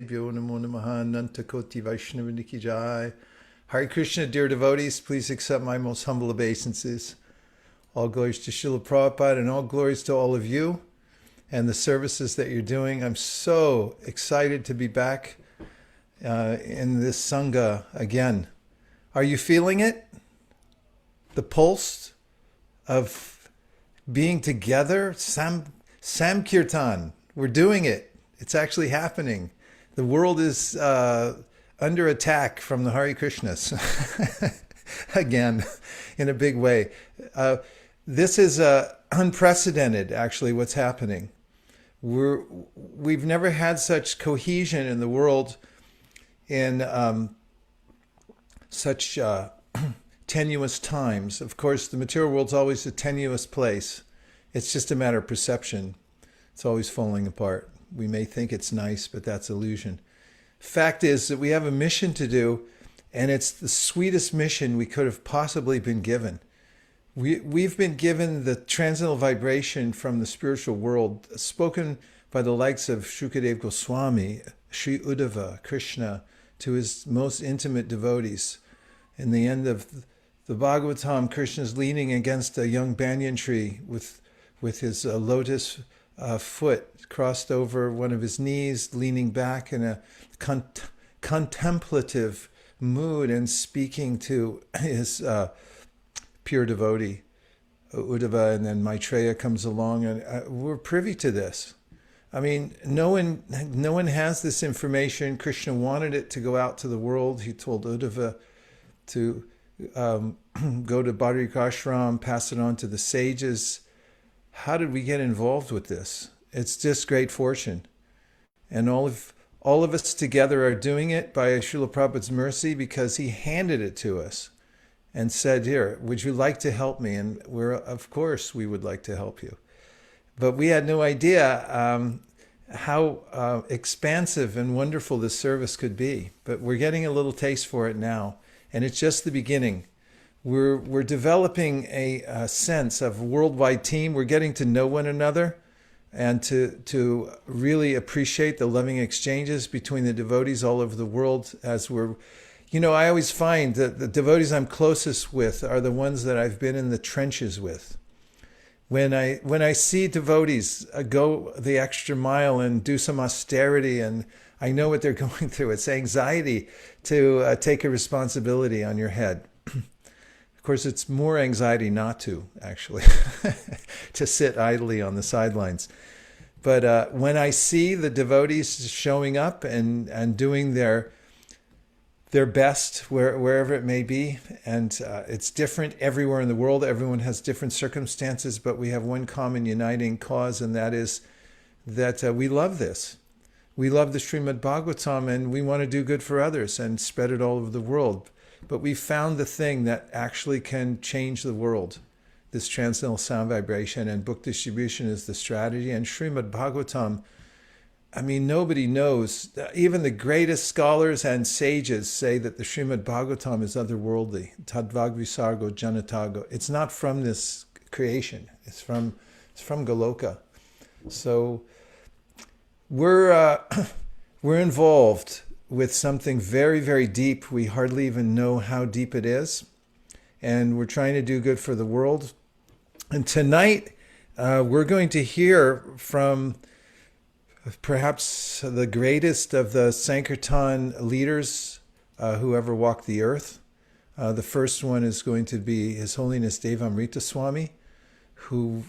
Vyo Namo Namaha Nanta Koti Vaishnava Niki Jai. Hare Krishna, dear devotees, please accept my most humble obeisances. All glories to Srila Prabhupada and all glories to all of you and the services that you're doing. I'm so excited to be back in this Sangha again. Are you feeling it? The pulse of being together? Sankirtana. We're doing it. It's actually happening. The world is under attack from the Hare Krishnas again in a big way. This is unprecedented, actually, what's happening. We've never had such cohesion in the world in such tenuous times. Of course, the material world's always a tenuous place. It's just a matter of perception. It's always falling apart. We may think it's nice, but that's illusion. Fact is that we have a mission to do, and it's the sweetest mission we could have possibly been given. We've been given the transcendental vibration from the spiritual world, spoken by the likes of Shukadev Goswami, Sri Uddhava, Krishna, to his most intimate devotees. In the end of the Bhagavatam, Krishna's leaning against a young banyan tree with his lotus foot crossed over one of his knees, leaning back in a contemplative mood and speaking to his pure devotee, Uddhava, and then Maitreya comes along, and we're privy to this. I mean, no one has this information. Krishna wanted it to go out to the world. He told Uddhava to go to Bhadra Ashram, pass it on to the sages. How did we get involved with this? It's just great fortune. And all of us together are doing it by Srila Prabhupada's mercy, because he handed it to us and said, here, would you like to help me? And of course, we would like to help you. But we had no idea how expansive and wonderful this service could be. But we're getting a little taste for it now. And it's just the beginning. We're developing a sense of a worldwide team. We're getting to know one another and to really appreciate the loving exchanges between the devotees all over the world. As I always find that the devotees I'm closest with are the ones that I've been in the trenches with. When I see devotees go the extra mile and do some austerity, and I know what they're going through, it's anxiety to take a responsibility on your head. Of course, it's more anxiety not to, actually, to sit idly on the sidelines. But when I see the devotees showing up and doing their best wherever it may be, and it's different everywhere in the world. Everyone has different circumstances, but we have one common uniting cause, and that is that we love this. We love the Srimad Bhagavatam, and we want to do good for others and spread it all over the world. But we found the thing that actually can change the world, this transcendental sound vibration, and book distribution is the strategy. And Srimad Bhagavatam, I mean, nobody knows. Even the greatest scholars and sages say that the Srimad Bhagavatam is otherworldly. Tadvag Visargo Janatago. It's not from this creation. It's from Goloka. So we're involved with something very, very deep. We hardly even know how deep it is. And we're trying to do good for the world. And tonight, we're going to hear from perhaps the greatest of the Sankirtana leaders who ever walked the earth. The first one is going to be His Holiness Devamrita Swami, who,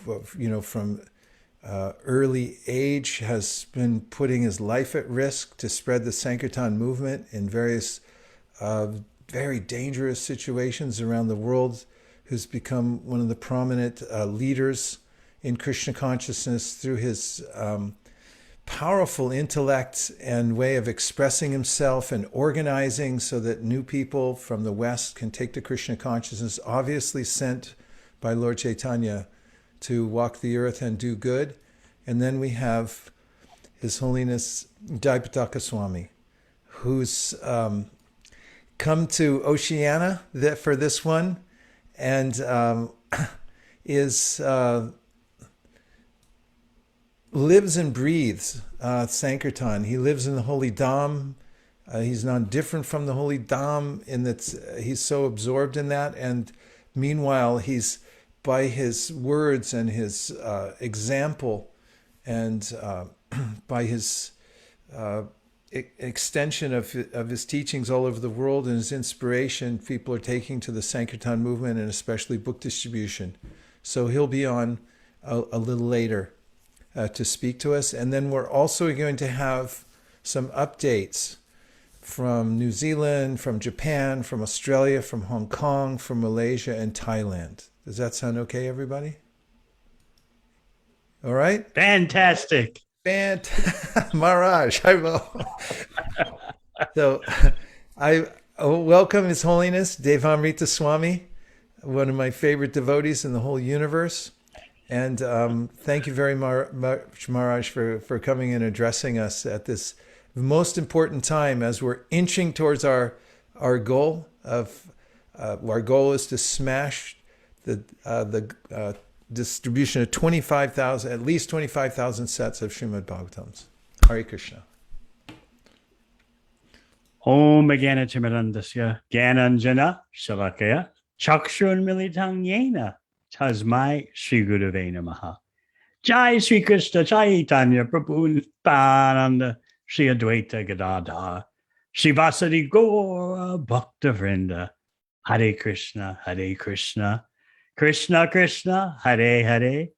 from early age has been putting his life at risk to spread the Sankirtan movement in various very dangerous situations around the world, who's become one of the prominent leaders in Krishna consciousness through his powerful intellect and way of expressing himself and organizing so that new people from the West can take to Krishna consciousness, obviously sent by Lord Chaitanya to walk the earth and do good. And then we have His Holiness Devamrita Swami, who's come to Oceania for this one, and is lives and breathes Sankirtan. He lives in the Holy Dham. He's not different from the Holy Dham in that he's so absorbed in that. And meanwhile, he's by his words and his example and by his extension of his teachings all over the world and his inspiration, people are taking to the Sankirtan movement and especially book distribution. So he'll be on a little later to speak to us. And then we're also going to have some updates from New Zealand, from Japan, from Australia, from Hong Kong, from Malaysia, and Thailand. Does that sound okay, everybody? All right? Fantastic. Maharaj, I will. So I welcome His Holiness Devamrita Swami, one of my favorite devotees in the whole universe. And thank you very much, Maharaj, for coming and addressing us at this most important time as we're inching towards our goal of our goal is to smash the distribution of 25,000, at least 25,000 sets of Srimad Bhagavatams. Hare Krishna. Om Jnana Gyananjana Shalakaya Chakshun Militang Yena Tasmai Sri Gurave Namaha. Jai Sri Krishna Chaitanya Prabhu Nityananda Sri Advaita Gadadhar Sri Vasadi Gaura Bhakta Vrinda. Hare Krishna, Krishna Krishna, Hare Hare,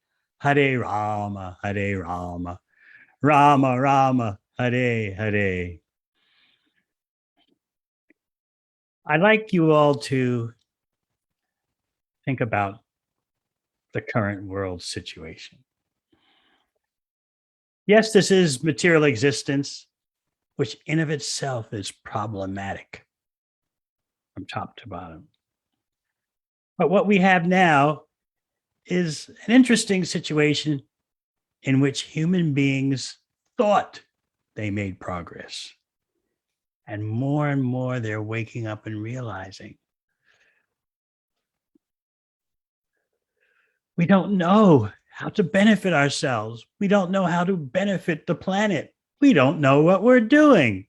Hare Rama, Rama Rama, Hare Hare. I'd like you all to think about the current world situation. Yes, this is material existence, which in of itself is problematic from top to bottom. But what we have now is an interesting situation in which human beings thought they made progress. And more they're waking up and realizing we don't know how to benefit ourselves. We don't know how to benefit the planet. We don't know what we're doing.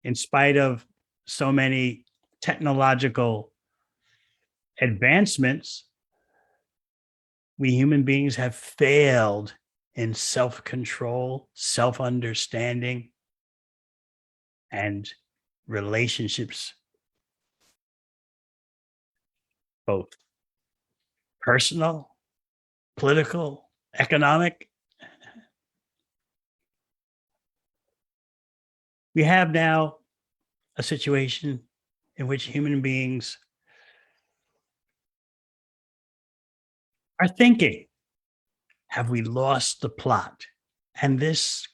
In spite of so many technological advancements, we human beings have failed in self-control, self-understanding, and relationships, both personal, political, economic. We have now a situation in which human beings are thinking, have we lost the plot? And this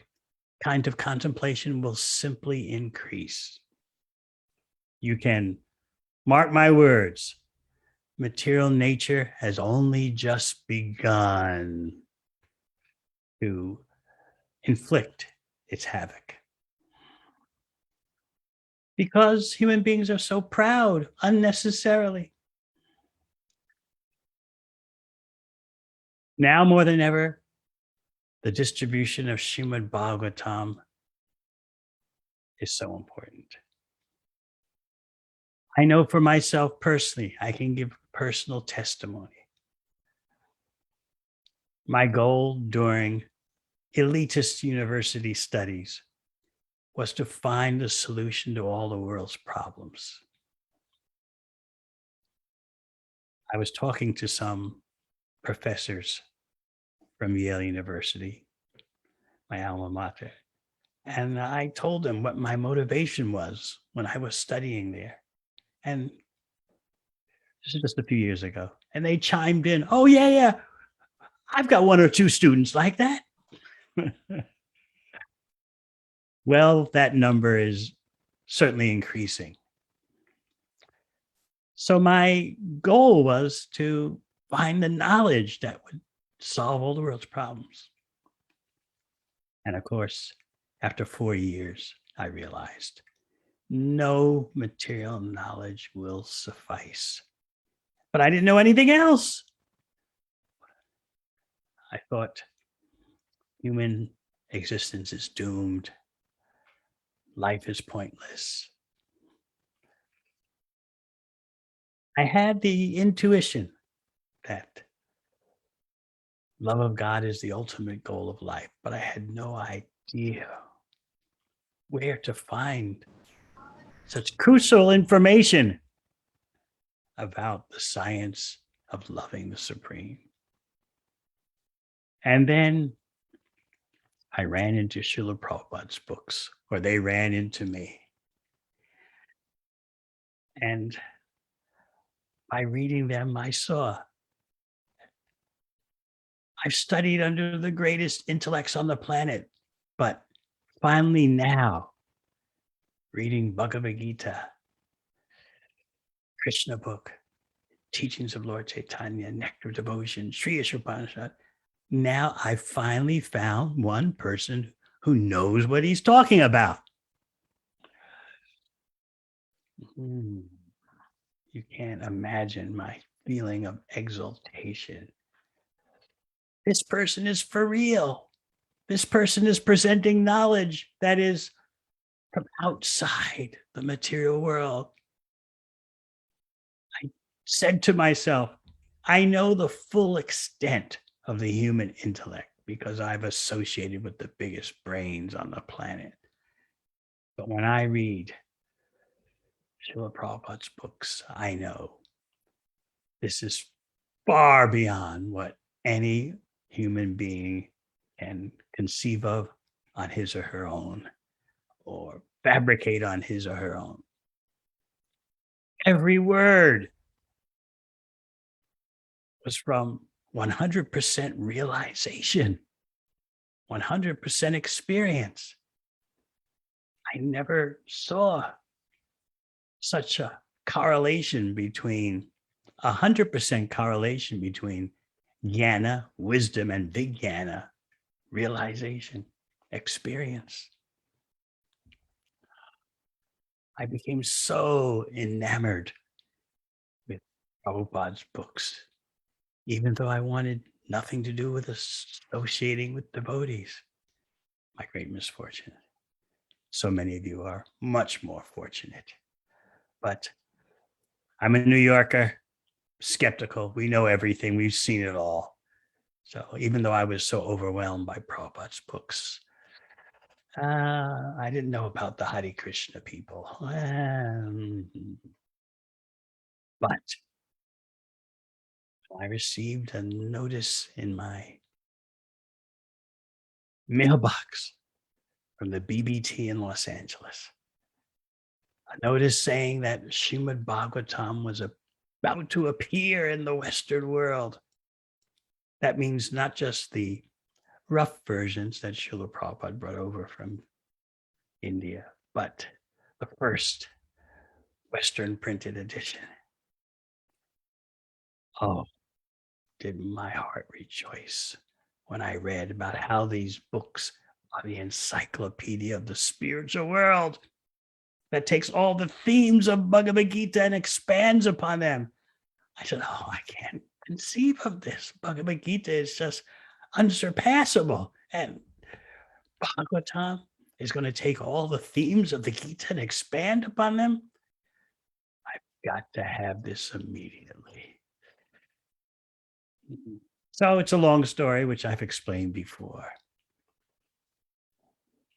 kind of contemplation will simply increase. You can mark my words, material nature has only just begun to inflict its havoc. Because human beings are so proud unnecessarily. Now more than ever, the distribution of Srimad Bhagavatam is so important. I know for myself personally, I can give personal testimony. My goal during elitist university studies was to find a solution to all the world's problems. I was talking to some professors from Yale University, my alma mater, and I told them what my motivation was when I was studying there. And this is just a few years ago. And they chimed in, oh, yeah, I've got one or two students like that. Well, that number is certainly increasing. So my goal was to find the knowledge that would solve all the world's problems. And of course, after 4 years, I realized no material knowledge will suffice. But I didn't know anything else. I thought human existence is doomed. Life is pointless. I had the intuition that love of God is the ultimate goal of life, but I had no idea where to find such crucial information about the science of loving the Supreme. And then I ran into Srila Prabhupada's books, or they ran into me. And by reading them, I saw I've studied under the greatest intellects on the planet, but finally now, reading Bhagavad Gita, Krishna book, Teachings of Lord Chaitanya, Nectar of Devotion, Sri Upanishad, now I finally found one person who knows what he's talking about. You can't imagine my feeling of exaltation. This person is for real. This person is presenting knowledge that is from outside the material world. I said to myself, I know the full extent of the human intellect because I've associated with the biggest brains on the planet. But when I read Srila Prabhupada's books, I know this is far beyond what any human being can conceive of on his or her own, or fabricate on his or her own. Every word was from 100% realization, 100% experience. I never saw such a correlation between 100% correlation between jnana, wisdom, and vijnana, realization, experience. I became so enamored with Prabhupada's books, even though I wanted nothing to do with associating with devotees. My great misfortune. So many of you are much more fortunate. But I'm a New Yorker, skeptical. We know everything. We've seen it all. So even though I was so overwhelmed by Prabhupada's books, I didn't know about the Hare Krishna people. But I received a notice in my mailbox from the BBT in Los Angeles. A notice saying that Srimad Bhagavatam was about to appear in the Western world. That means not just the rough versions that Srila Prabhupada brought over from India, but the first Western printed edition. Oh, did my heart rejoice when I read about how these books are the encyclopedia of the spiritual world that takes all the themes of Bhagavad Gita and expands upon them. I said, oh, I can't conceive of this. Bhagavad Gita is just unsurpassable. And Bhagavatam is going to take all the themes of the Gita and expand upon them. I've got to have this immediately. So it's a long story, which I've explained before.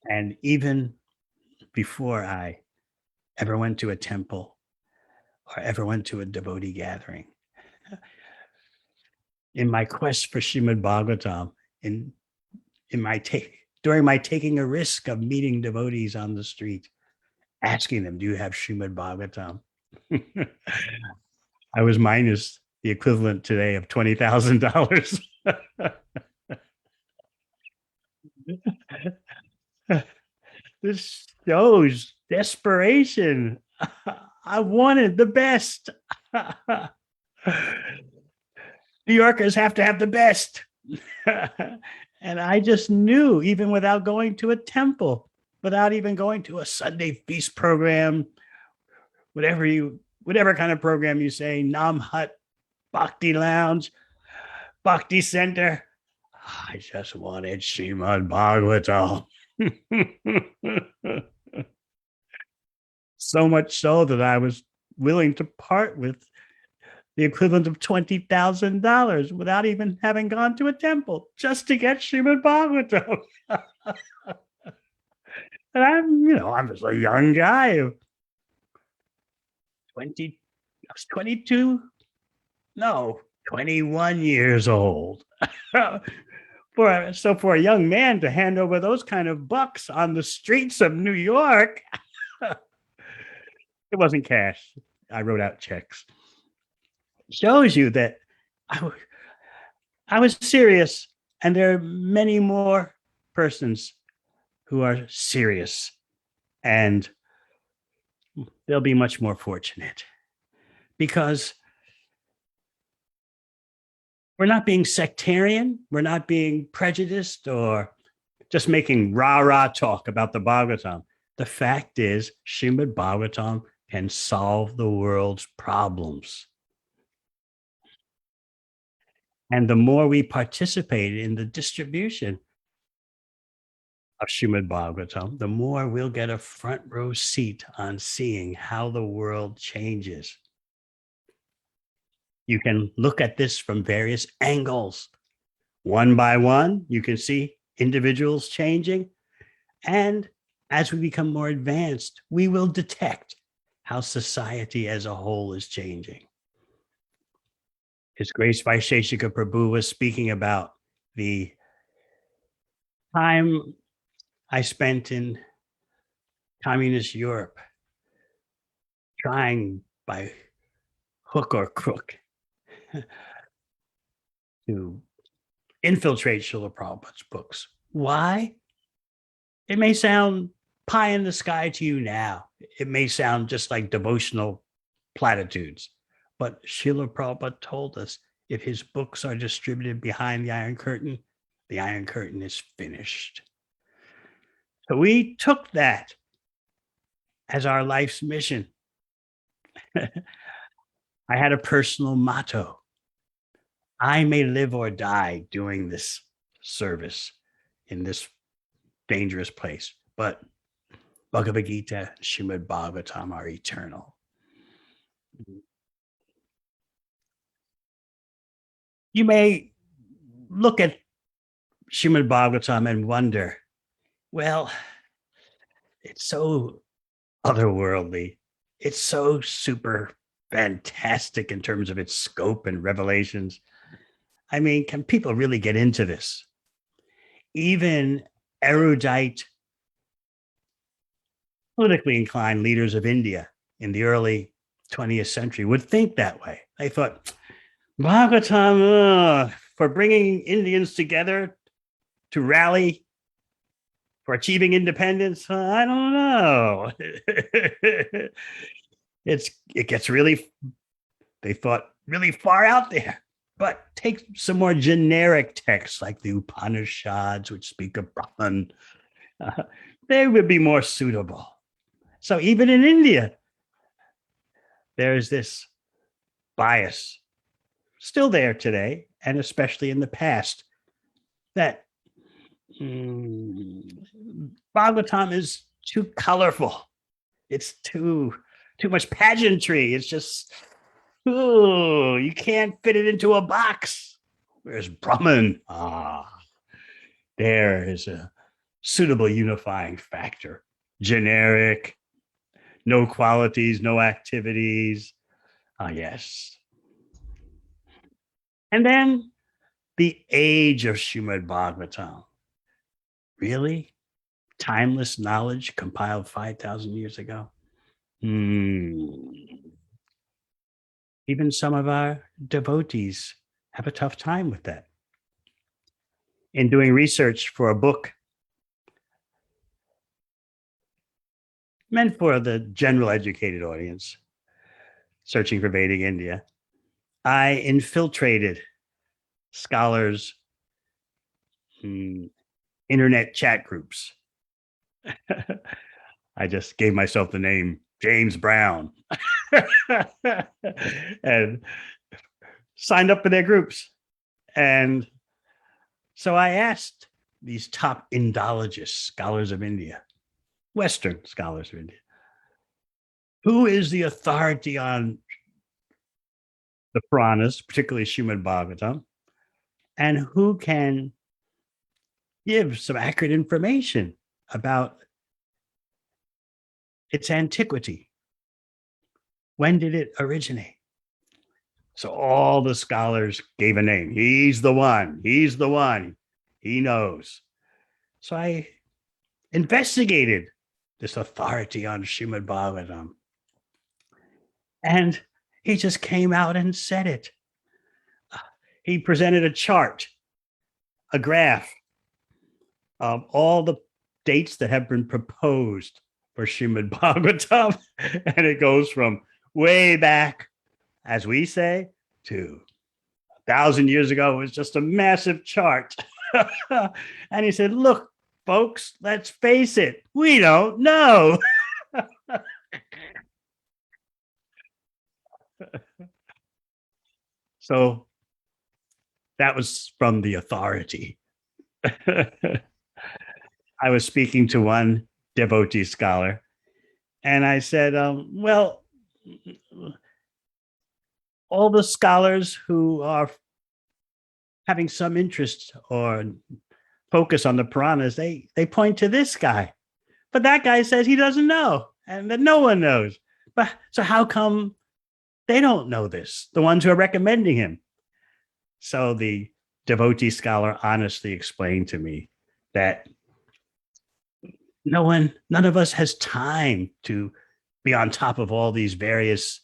And even before I ever went to a temple or ever went to a devotee gathering, in my quest for Srimad Bhagavatam, during my taking a risk of meeting devotees on the street, asking them, do you have Srimad Bhagavatam? I was minus the equivalent today of $20,000. This shows desperation. I wanted the best. New Yorkers have to have the best. And I just knew, even without going to a temple, without even going to a Sunday feast program, whatever kind of program you say, Nam Hut, Bhakti Lounge, Bhakti Center, I just wanted Srimad Bhagavatam. So much so that I was willing to part with the equivalent of $20,000 without even having gone to a temple just to get Srimad Bhagavatam. And I was a young guy. 20, I was 22, no, 21 years old. For a young man to hand over those kind of bucks on the streets of New York, it wasn't cash. I wrote out checks. Shows you that I was serious, and there are many more persons who are serious, and they'll be much more fortunate because we're not being sectarian, we're not being prejudiced or just making rah-rah talk about the Bhagavatam. The fact is, Srimad Bhagavatam can solve the world's problems. And the more we participate in the distribution of Srimad Bhagavatam, the more we'll get a front row seat on seeing how the world changes. You can look at this from various angles. One by one, you can see individuals changing. And as we become more advanced, we will detect how society as a whole is changing. His Grace Vaisesika Prabhu was speaking about the time I spent in communist Europe, trying by hook or crook to infiltrate Srila Prabhupada's books. Why? It may sound pie in the sky to you now. It may sound just like devotional platitudes. But Srila Prabhupada told us if his books are distributed behind the Iron Curtain is finished. So we took that as our life's mission. I had a personal motto. I may live or die doing this service in this dangerous place, but Bhagavad Gita, Srimad Bhagavatam are eternal. You may look at Srimad Bhagavatam and wonder, well, it's so otherworldly. It's so super fantastic in terms of its scope and revelations. I mean, can people really get into this? Even erudite, politically inclined leaders of India in the early 20th century would think that way. They thought, Bhagavatam, for bringing Indians together to rally for achieving independence, I don't know. It gets really, they thought, really far out there. But take some more generic texts like the Upanishads, which speak of Brahman. They would be more suitable. So even in India, there is this bias, still there today, and especially in the past, that Bhagavatam is too colorful. It's too much pageantry. It's just, you can't fit it into a box. Whereas Brahman, there is a suitable unifying factor. Generic, no qualities, no activities. Yes. And then the age of Srimad Bhagavatam. Really? Timeless knowledge compiled 5,000 years ago? Even some of our devotees have a tough time with that. In doing research for a book meant for the general educated audience, searching for Vedic India, I infiltrated scholars' internet chat groups. I just gave myself the name James Brown and signed up for their groups and So I asked these top Indologists, scholars of India, Western scholars of India, who is the authority on the Puranas, particularly Srimad Bhagavatam, and who can give some accurate information about its antiquity? When did it originate? So all the scholars gave a name. He's the one. He's the one. He knows. So I investigated this authority on Srimad Bhagavatam. And he just came out and said it. He presented a chart, a graph of all the dates that have been proposed for Srimad Bhagavatam. And it goes from way back, as we say, to 1,000 years ago. It was just a massive chart. And he said, look, folks, let's face it, we don't know. So that was from the authority. I was speaking to one devotee scholar, and I said, well, all the scholars who are having some interest or focus on the Puranas, they point to this guy. But that guy says he doesn't know and that no one knows. But so how come they don't know this, the ones who are recommending him? So the devotee scholar honestly explained to me that none of us has time to be on top of all these various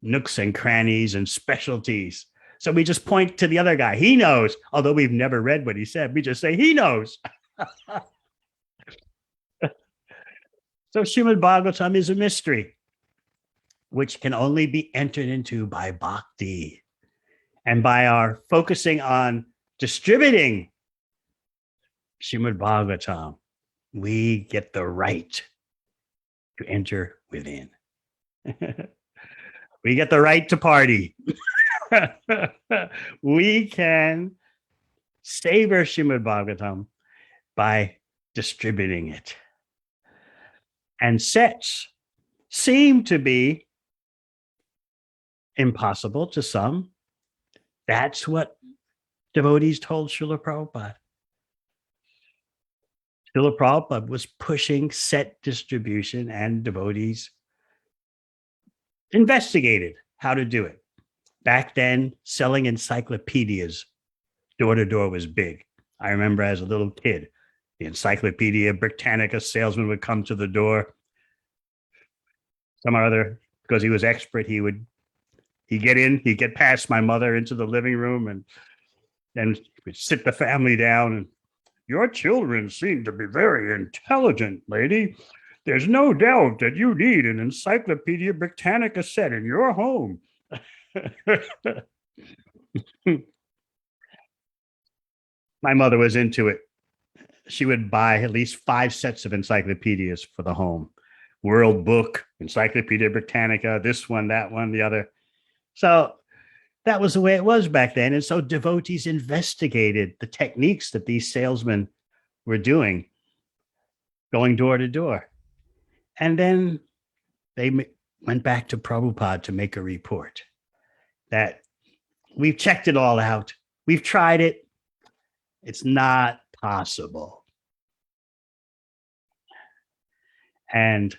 nooks and crannies and specialties. So we just point to the other guy. He knows, although we've never read what he said. We just say, he knows. So Srimad Bhagavatam is a mystery, which can only be entered into by bhakti. And by our focusing on distributing Srimad Bhagavatam, we get the right to enter within. We get the right to party. We can savor Srimad Bhagavatam by distributing it. And sets seem to be impossible to some. That's what devotees told Srila Prabhupada. Srila Prabhupada was pushing set distribution, and devotees investigated how to do it. Back then, selling encyclopedias door to door was big. I remember as a little kid, the Encyclopedia Britannica salesman would come to the door. Some other, because he was expert, he'd get past my mother into the living room, and then we'd sit the family down. And your children seem to be very intelligent, lady. There's no doubt that you need an Encyclopedia Britannica set in your home. My mother was into it. She would buy at least 5 sets of encyclopedias for the home. World Book, Encyclopedia Britannica, this one, that one, the other. So that was the way it was back then. And so devotees investigated the techniques that these salesmen were doing, going door to door. And then they went back to Prabhupada to make a report that we've checked it all out. We've tried it. It's not possible. And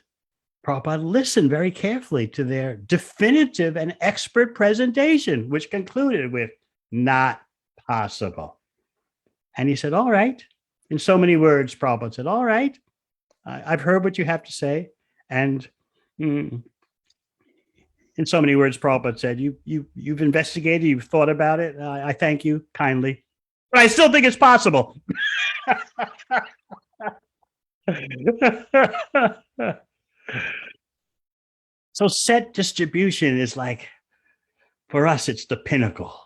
Prabhupada listened very carefully to their definitive and expert presentation, which concluded with not possible. And he said, all right. In so many words, Prabhupada said, all right, I've heard what you have to say. And in so many words, Prabhupada said, you've investigated, you've thought about it. I thank you kindly. But I still think it's possible. So set distribution is like, for us, it's the pinnacle.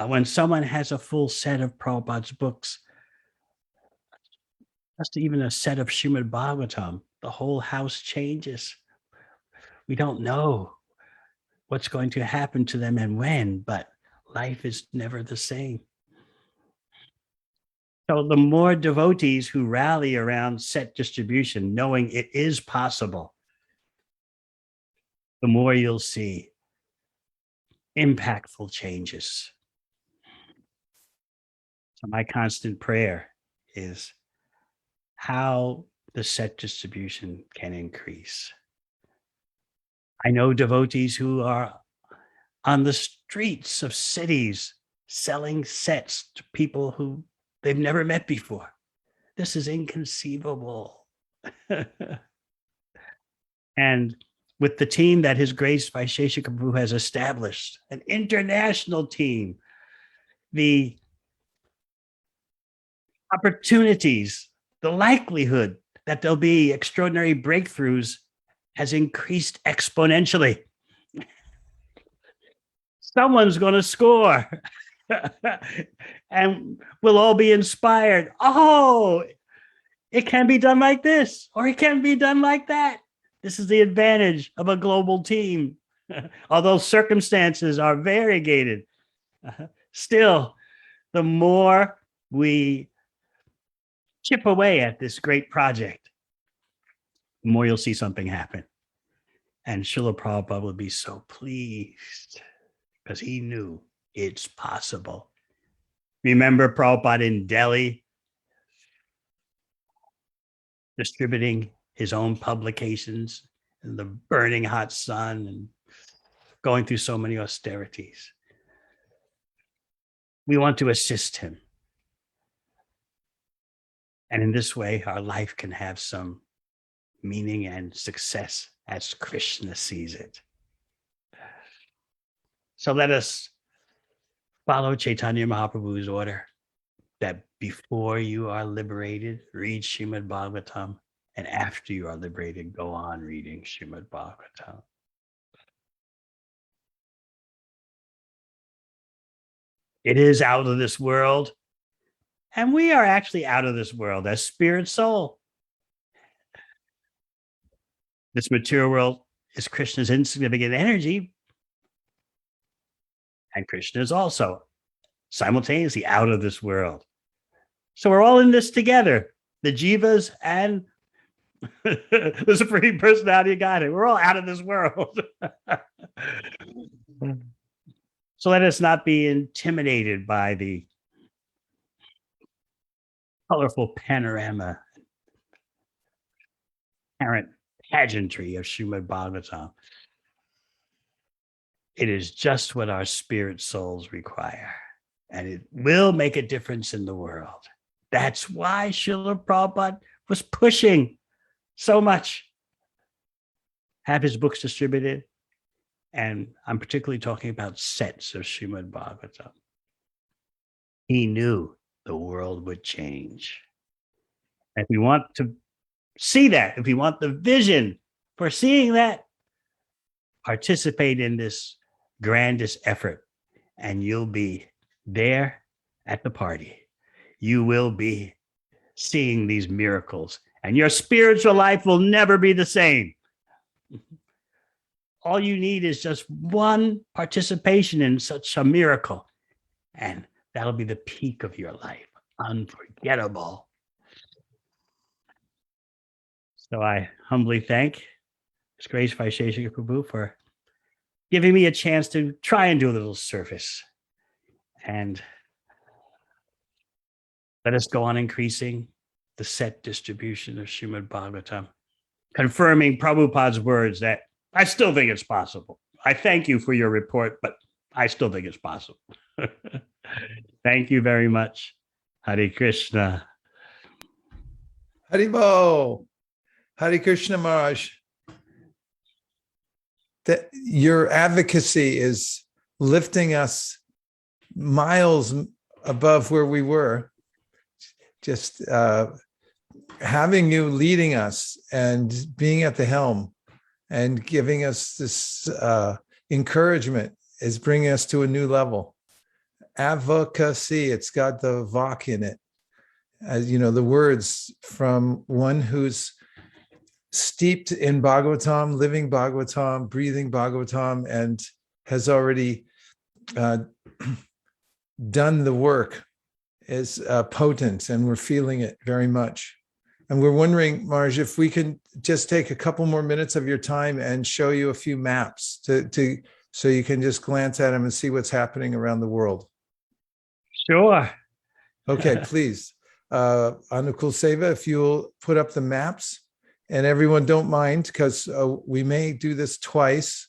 When someone has a full set of Prabhupada's books, just even a set of Srimad Bhagavatam, the whole house changes. We don't know what's going to happen to them and when, but life is never the same. So the more devotees who rally around set distribution, knowing it is possible, the more you'll see impactful changes. So my constant prayer is how the set distribution can increase. I know devotees who are on the streets of cities selling sets to people who they've never met before. This is inconceivable. And with the team that His Grace Vaisesika Prabhu has established, an international team, the opportunities, the likelihood that there'll be extraordinary breakthroughs has increased exponentially. Someone's going to score and we'll all be inspired. Oh, it can be done like this, or it can be done like that. This is the advantage of a global team. Although circumstances are variegated, still, the more we chip away at this great project, the more you'll see something happen. And Srila Prabhupada would be so pleased because he knew it's possible. Remember Prabhupada in Delhi distributing his own publications in the burning hot sun and going through so many austerities. We want to assist him. And in this way, our life can have some meaning and success as Krishna sees it. So let us follow Chaitanya Mahaprabhu's order that before you are liberated, read Srimad Bhagavatam, and after you are liberated, go on reading Srimad Bhagavatam. It is out of this world, and we are actually out of this world as spirit soul. This material world is Krishna's insignificant energy, and Krishna is also simultaneously out of this world. So we're all in this together, the jivas and the Supreme Personality of Godhead. We're all out of this world. So let us not be intimidated by the colorful panorama, apparent pageantry of Srimad Bhagavatam. It is just what our spirit souls require, and it will make a difference in the world. That's why Srila Prabhupada was pushing so much. Have his books distributed, and I'm particularly talking about sets of Srimad Bhagavatam. He knew the world would change. If we want to see that, if we want the vision for seeing that, participate in this grandest effort, and you'll be there at the party. You will be seeing these miracles, and your spiritual life will never be the same. All you need is just one participation in such a miracle, and that'll be the peak of your life. Unforgettable. So I humbly thank His Grace Vaisesika Prabhu for giving me a chance to try and do a little service. And let us go on increasing the set distribution of Srimad Bhagavatam, confirming Prabhupada's words that I still think it's possible. I thank you for your report, but I still think it's possible. Thank you very much. Hare Krishna. Haribo. Hare Krishna Maharaj. That your advocacy is lifting us miles above where we were. Just having you leading us and being at the helm and giving us this encouragement is bringing us to a new level. Advocacy, it's got the vok in it. The words from one who's steeped in Bhagavatam, living Bhagavatam, breathing Bhagavatam, and has already done the work is potent, and we're feeling it very much. And we're wondering, Marj, if we can just take a couple more minutes of your time and show you a few maps so you can just glance at them and see what's happening around the world. Sure. Okay, please. Anukul Seva, if you'll put up the maps, and everyone don't mind, because we may do this twice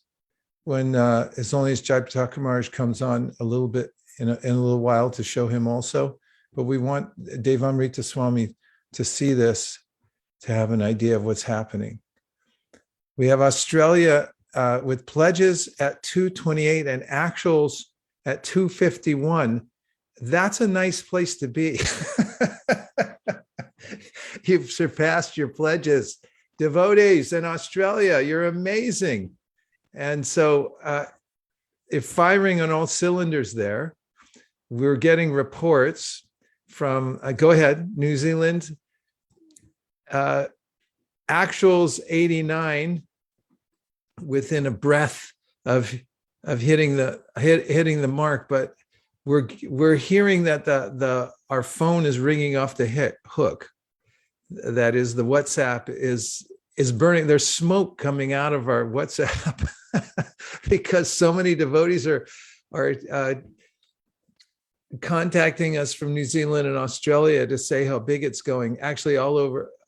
when as long as Jayapataka Maharaj comes on a little bit in a little while to show him also. But we want Devamrita Swami to see this, to have an idea of what's happening. We have Australia with pledges at 228 and actuals at 251. That's a nice place to be. You've surpassed your pledges. Devotees in Australia, you're amazing. And so if firing on all cylinders there, we're getting reports from, go ahead, New Zealand, actuals 89, within a breath of hitting the mark, but we're hearing that our phone is ringing off the hook. That is, the WhatsApp is burning. There's smoke coming out of our WhatsApp because so many devotees are contacting us from New Zealand and Australia to say how big it's going. Actually, all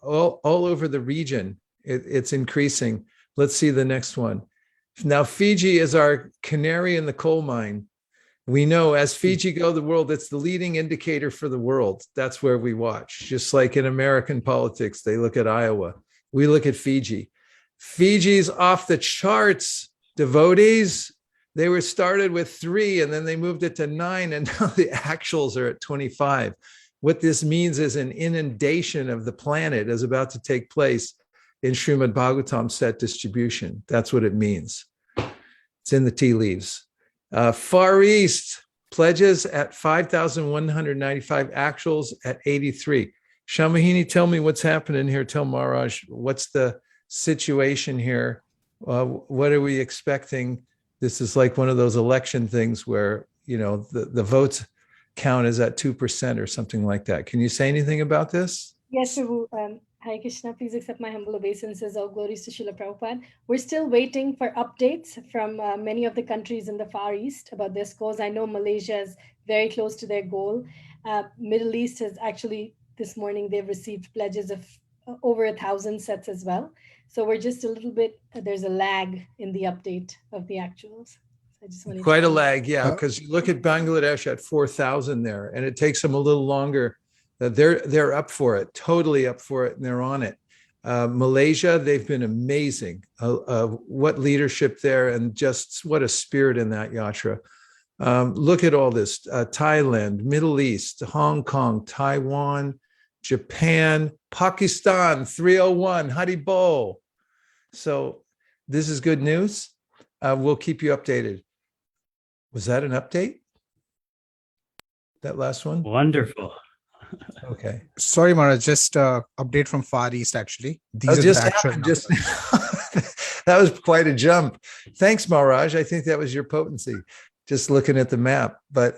over the region, it's increasing. Let's see the next one. Now, Fiji is our canary in the coal mine. We know as Fiji go the world, it's the leading indicator for the world. That's where we watch. Just like in American politics, they look at Iowa. We look at Fiji. Fiji's off the charts, devotees. They were started with 3 and then they moved it to 9, and now the actuals are at 25. What this means is an inundation of the planet is about to take place in Srimad Bhagavatam set distribution. That's what it means. It's in the tea leaves. Far East pledges at 5,195, actuals at 83. Shamahini, tell me what's happening here. Tell Maharaj, what's the situation here? What are we expecting? This is like one of those election things where, the votes count is at 2% or something like that. Can you say anything about this? Yes, Prabhu. Hare Krishna, please accept my humble obeisances. All glories to Srila Prabhupada. We're still waiting for updates from many of the countries in the Far East about their scores. I know Malaysia is very close to their goal. Middle East has actually, this morning, they've received pledges of over 1,000 sets as well. So we're just a little bit, there's a lag in the update of the actuals. I just wanted Quite a lag, yeah, because you look at Bangladesh at 4,000 there, and it takes them a little longer. They're up for it, totally up for it, and they're on it. Malaysia, they've been amazing. What leadership there, and just what a spirit in that yatra. Look at all this. Thailand, Middle East, Hong Kong, Taiwan, Japan, Pakistan, 301, Haribol. So this is good news. We'll keep you updated. Was that an update? That last one? Wonderful. Okay. Sorry, Maharaj, just update from Far East, actually. These are Just the actual happened, just that was quite a jump. Thanks, Maharaj. I think that was your potency, just looking at the map. But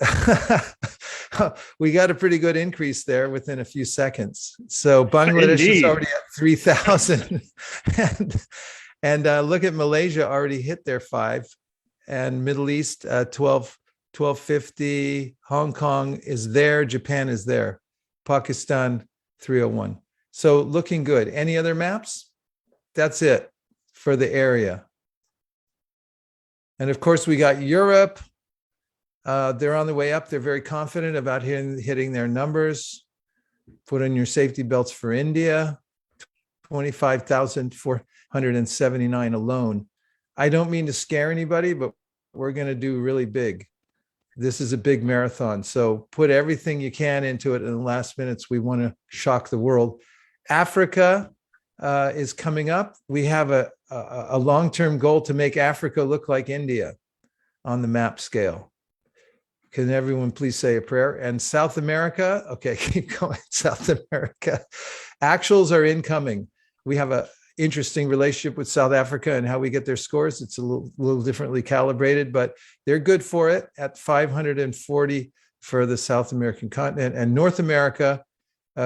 we got a pretty good increase there within a few seconds. So Bangladesh is already at 3,000. And look at Malaysia, already hit their 5. And Middle East, 1250. Hong Kong is there. Japan is there. Pakistan, 301. So looking good. Any other maps? That's it for the area. And of course, we got Europe. They're on the way up. They're very confident about hitting their numbers. Put on your safety belts for India, 25,479 alone. I don't mean to scare anybody, but we're going to do really big. This is a big marathon. So put everything you can into it in the last minutes. We want to shock the world. Africa is coming up. We have a long-term goal to make Africa look like India on the map scale. Can everyone please say a prayer? And South America, okay, keep going. South America. Actuals are incoming. We have an interesting relationship with South Africa and how we get their scores. It's a little differently calibrated, but they're good for it at 540 for the South American continent, and North America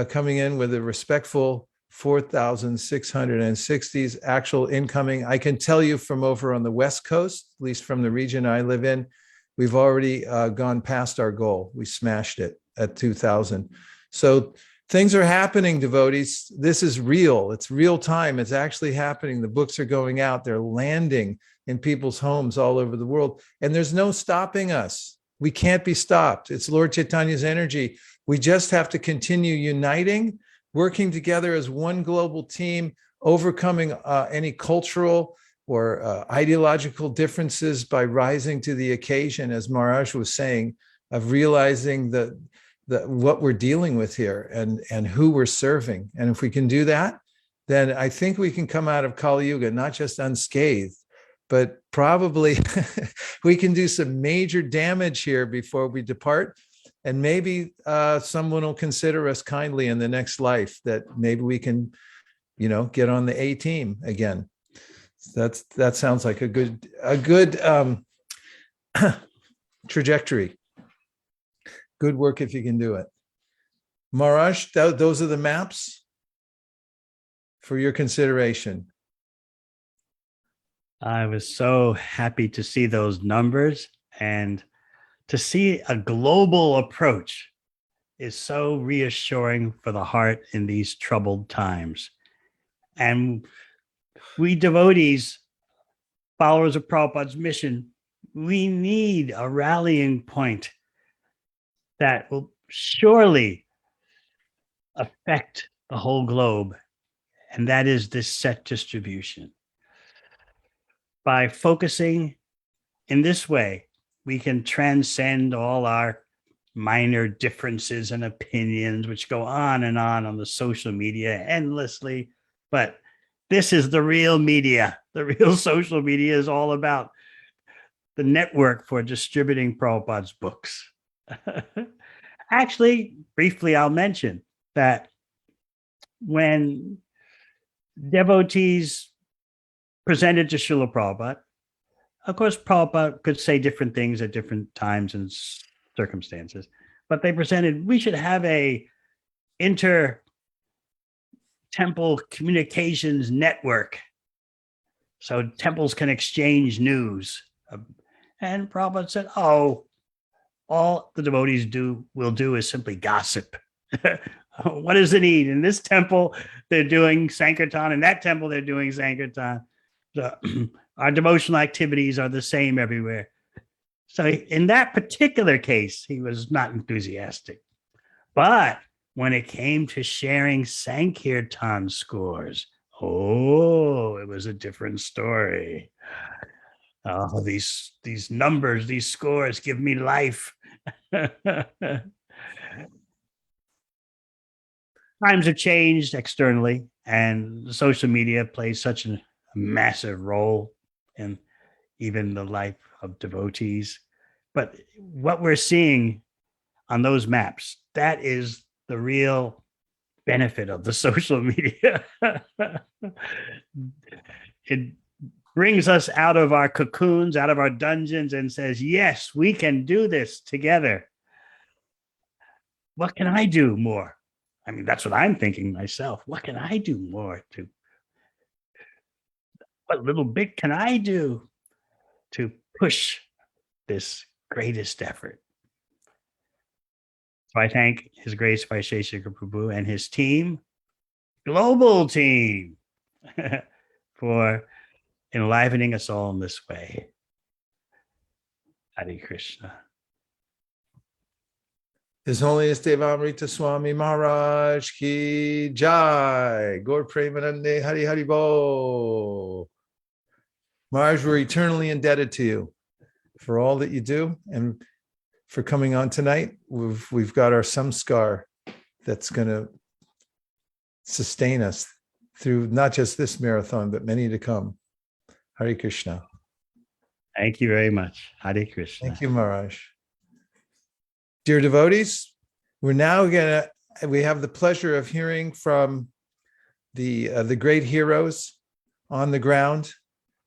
coming in with a respectful 4,660 actual incoming. I can tell you from over on the West Coast, at least from the region I live in, we've already gone past our goal. We smashed it at 2,000. So things are happening, devotees. This is real. It's real time. It's actually happening. The books are going out. They're landing in people's homes all over the world. And there's no stopping us. We can't be stopped. It's Lord Chaitanya's energy. We just have to continue uniting, working together as one global team, overcoming any cultural or ideological differences by rising to the occasion, as Maharaj was saying, of realizing that what we're dealing with here and who we're serving. And if we can do that, then I think we can come out of Kali Yuga, not just unscathed, but probably we can do some major damage here before we depart. And maybe someone will consider us kindly in the next life, that maybe we can, get on the A team again. That sounds like a good trajectory. Good work if you can do it. Maharaj, those are the maps for your consideration. I was so happy to see those numbers, and to see a global approach is so reassuring for the heart in these troubled times. And we devotees, followers of Prabhupada's mission, we need a rallying point that will surely affect the whole globe. And that is this set distribution. By focusing in this way, we can transcend all our minor differences and opinions, which go on the social media endlessly. But this is the real media. The real social media is all about the network for distributing Prabhupada's books. Actually, briefly, I'll mention that when devotees presented to Srila Prabhupada, of course, Prabhupada could say different things at different times and circumstances, but they presented, we should have a inter-temple communications network so temples can exchange news. And Prabhupada said, oh, all the devotees will do is simply gossip. What is the need? In this temple, they're doing Sankirtana. In that temple, they're doing Sankirtana. Our devotional activities are the same everywhere. So in that particular case, he was not enthusiastic. But when it came to sharing Sankirtan scores, it was a different story. Oh, these numbers, these scores give me life. Times have changed externally, and social media plays such a massive role in even the life of devotees. But what we're seeing on those maps, that is the real benefit of the social media. It brings us out of our cocoons, out of our dungeons, and says, yes, we can do this together. What can I do more? I mean, that's what I'm thinking myself. What can I do more what little bit can I do to push this greatest effort? So I thank His Grace Vaisesika Prabhu and his team, global team, for enlivening us all in this way. Hare Krishna. His Holiness Devamrita Swami Maharaj Ki Jai. Gaur Premanande Hari Hari Bo. Maharaj, we're eternally indebted to you for all that you do and for coming on tonight. We've got our samskar that's going to sustain us through not just this marathon, but many to come. Hare Krishna. Thank you very much. Hare Krishna. Thank you, Maharaj. Dear devotees, we have the pleasure of hearing from the great heroes on the ground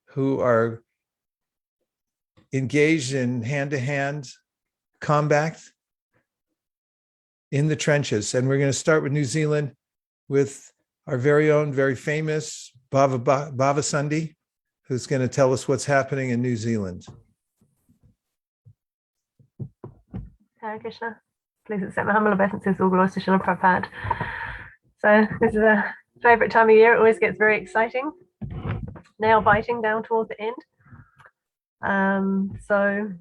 who are engaged in hand-to-hand combat in the trenches. And we're going to start with New Zealand with our very own, very famous Bhava Sandi, who's going to tell us what's happening in New Zealand. Hare Krishna. Please accept my humble obeisances, all glories to Srila Prabhupada. So this is a favorite time of year. It always gets very exciting. Nail biting down towards the end. So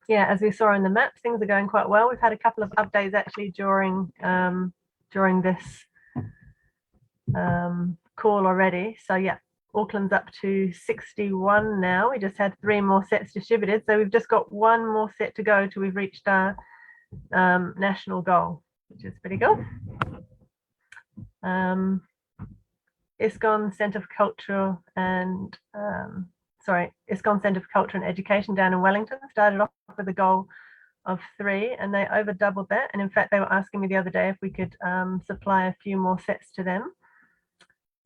yeah, as we saw in the map, things are going quite well. We've had a couple of updates actually during this call already. So yeah, Auckland's up to 61 now. We just had 3 more sets distributed. So we've just got 1 more set to go till we've reached our national goal, which is pretty good. ISKCON Centre for Culture and ISKCON Centre for Culture and Education down in Wellington started off with a goal of 3, and they over doubled that. And in fact, they were asking me the other day if we could supply a few more sets to them.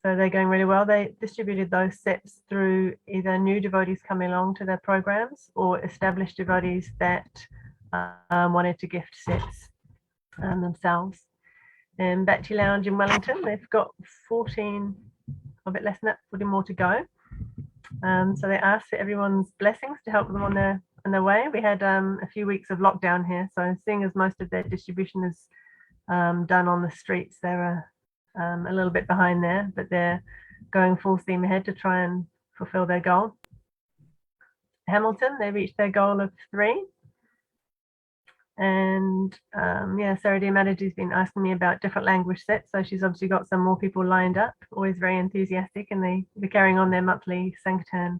So they're going really well. They distributed those sets through either new devotees coming along to their programs or established devotees that wanted to gift sets themselves. And Bhakti Lounge in Wellington, they've got 14, a bit less than that, 40 more to go. So they asked for everyone's blessings to help them on their way. We had a few weeks of lockdown here, so seeing as most of their distribution is done on the streets, they were a little bit behind there, but they're going full steam ahead to try and fulfill their goal. Hamilton, they reached their goal of 3. And yeah, Sarah Diamadaji's been asking me about different language sets, so she's obviously got some more people lined up, always very enthusiastic, and they're carrying on their monthly Sankirtana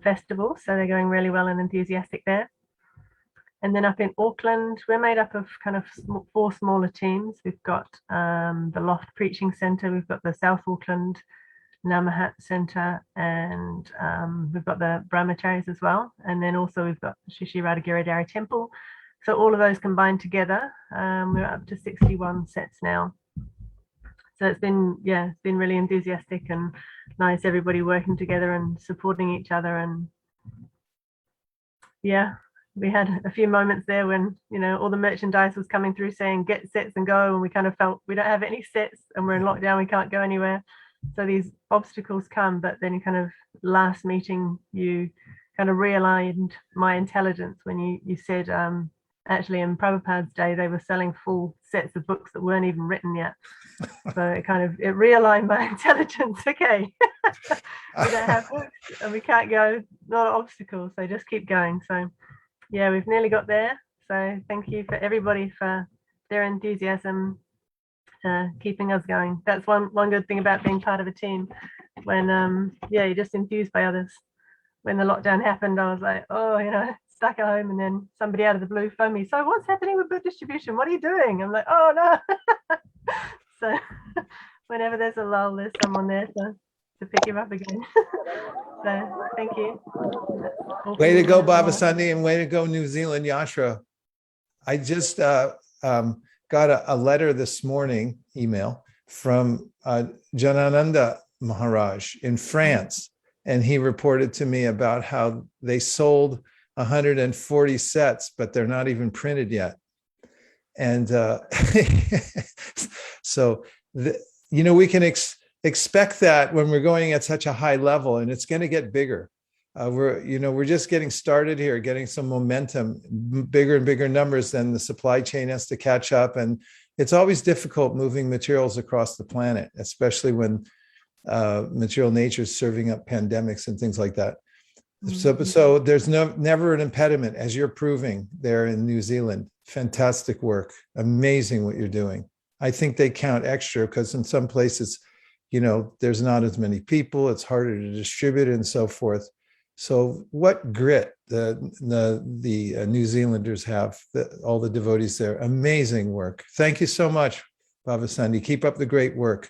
festival, so they're going really well and enthusiastic there. And then up in Auckland, we're made up of kind of 4 smaller teams. We've got the Loft Preaching Centre, we've got the South Auckland Namahat Centre, and we've got the Brahmacharis as well. And then also we've got Shishi Radhagiridhari Temple. So all of those combined together, we're up to 61 sets now. So it's been really enthusiastic and nice, everybody working together and supporting each other. And yeah, we had a few moments there when, all the merchandise was coming through saying get sets and go, and we kind of felt we don't have any sets and we're in lockdown, we can't go anywhere. So these obstacles come, but then kind of last meeting, you kind of realigned my intelligence when you said, actually in Prabhupada's day, they were selling full sets of books that weren't even written yet. So it realigned my intelligence. Okay, we don't have books and we can't go, not an obstacle, so just keep going. So yeah, we've nearly got there. So thank you for everybody for their enthusiasm, keeping us going. That's one good thing about being part of a team. When you're just enthused by others. When the lockdown happened, I was like, stuck at home, and then somebody out of the blue phoned me. So what's happening with book distribution? What are you doing? I'm like, oh no. So whenever there's a lull, there's someone there to pick him up again. So thank you. Way to go, Bhava Sandi, and way to go, New Zealand Yashra. I just got a letter this morning, email, from Janananda Maharaj in France. And he reported to me about how they sold 140 sets, but they're not even printed yet. And so, we can expect that when we're going at such a high level, and it's going to get bigger. We're just getting started here, getting some momentum, bigger and bigger numbers. Then the supply chain has to catch up. And it's always difficult moving materials across the planet, especially when material nature is serving up pandemics and things like that. So there's never an impediment, as you're proving there in New Zealand. Fantastic work. Amazing what you're doing. I think they count extra because in some places, there's not as many people. It's harder to distribute and so forth. So what grit the New Zealanders have, all the devotees there. Amazing work. Thank you so much, Bhava Sandi. Keep up the great work.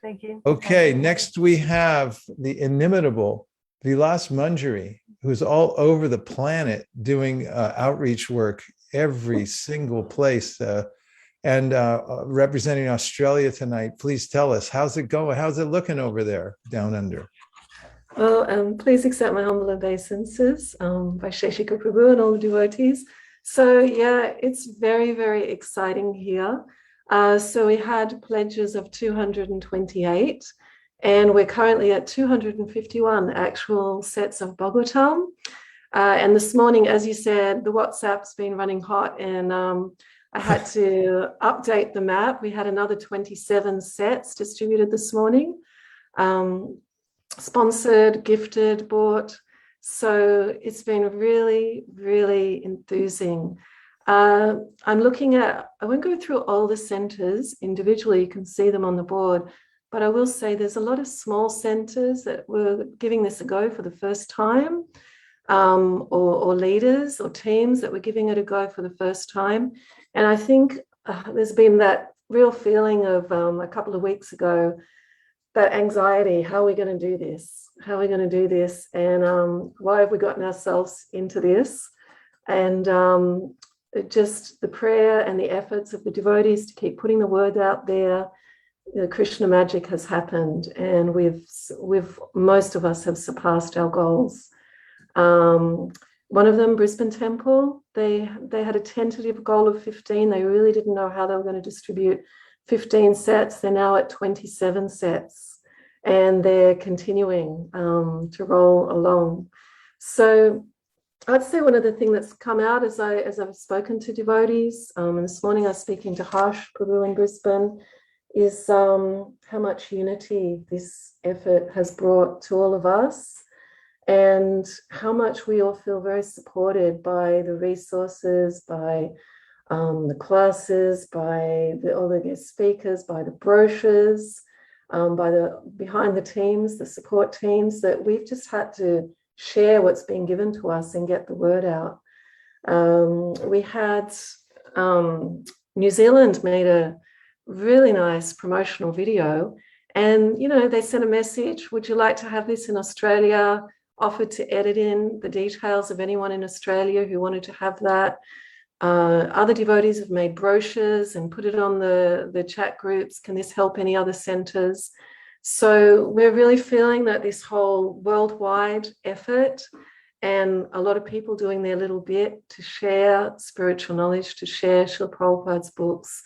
Thank you. Okay, next we have the inimitable Vilas Manjari, who's all over the planet doing outreach work every single place and representing Australia tonight. Please tell us, how's it going? How's it looking over there down under? Well, please accept my humble obeisances, Vaisesika Prabhu and all the devotees. So yeah, it's very, very exciting here. So we had pledges of 228, and we're currently at 251 actual sets of Bhagavatam. And this morning, as you said, the WhatsApp's been running hot, and I had to update the map. We had another 27 sets distributed this morning, sponsored, gifted, bought. So it's been really, really enthusing. I'm looking at, I won't go through all the centers individually, you can see them on the board, but I will say there's a lot of small centers that were giving this a go for the first time, or leaders or teams that were giving it a go for the first time. And I think there's been that real feeling of a couple of weeks ago, that anxiety, how are we going to do this? How are we going to do this? And why have we gotten ourselves into this? And just the prayer and the efforts of the devotees to keep putting the word out there, the Krishna magic has happened, and most of us have surpassed our goals. One of them, Brisbane Temple, they had a tentative goal of 15. They really didn't know how they were going to distribute 15 sets. They're now at 27 sets, and they're continuing to roll along. So I'd say one of the things that's come out as I've spoken to devotees, and this morning I was speaking to Harsh Prabhu in Brisbane, is how much unity this effort has brought to all of us, and how much we all feel very supported by the resources, by the classes, by all the guest speakers, by the brochures, by the behind the teams, the support teams, that we've just had to share what's being given to us and get the word out. We had New Zealand made a really nice promotional video, and they sent a message, would you like to have this in Australia? Offered to edit in the details of anyone in Australia who wanted to have that. Other devotees have made brochures and put it on the chat groups. Can this help any other centers? So we're really feeling that this whole worldwide effort, and a lot of people doing their little bit to share spiritual knowledge, to share Srila Prabhupada's books,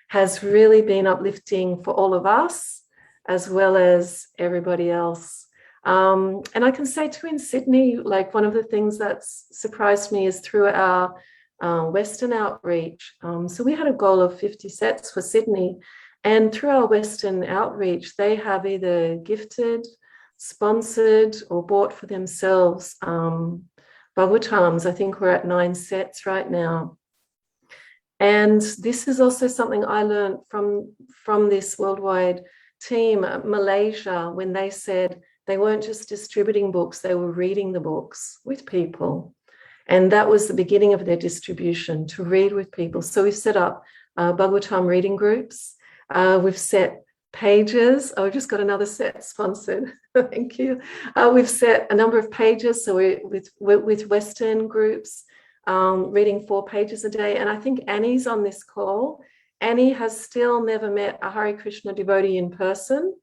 has really been uplifting for all of us as well as everybody else. And I can say too, in Sydney, like one of the things that's surprised me is through our Western outreach. So we had a goal of 50 sets for Sydney, and through our Western outreach, they have either gifted, sponsored, or bought for themselves Bhagavatams. I think we're at 9 sets right now. And this is also something I learned from this worldwide team, Malaysia, when they said they weren't just distributing books, they were reading the books with people. And that was the beginning of their distribution, to read with people. So we've set up Bhagavatam reading groups. We've set pages. Oh, we've just got another set sponsored. Thank you. We've set a number of pages. So we're with Western groups, reading 4 pages a day. And I think Annie's on this call. Annie has still never met a Hare Krishna devotee in person.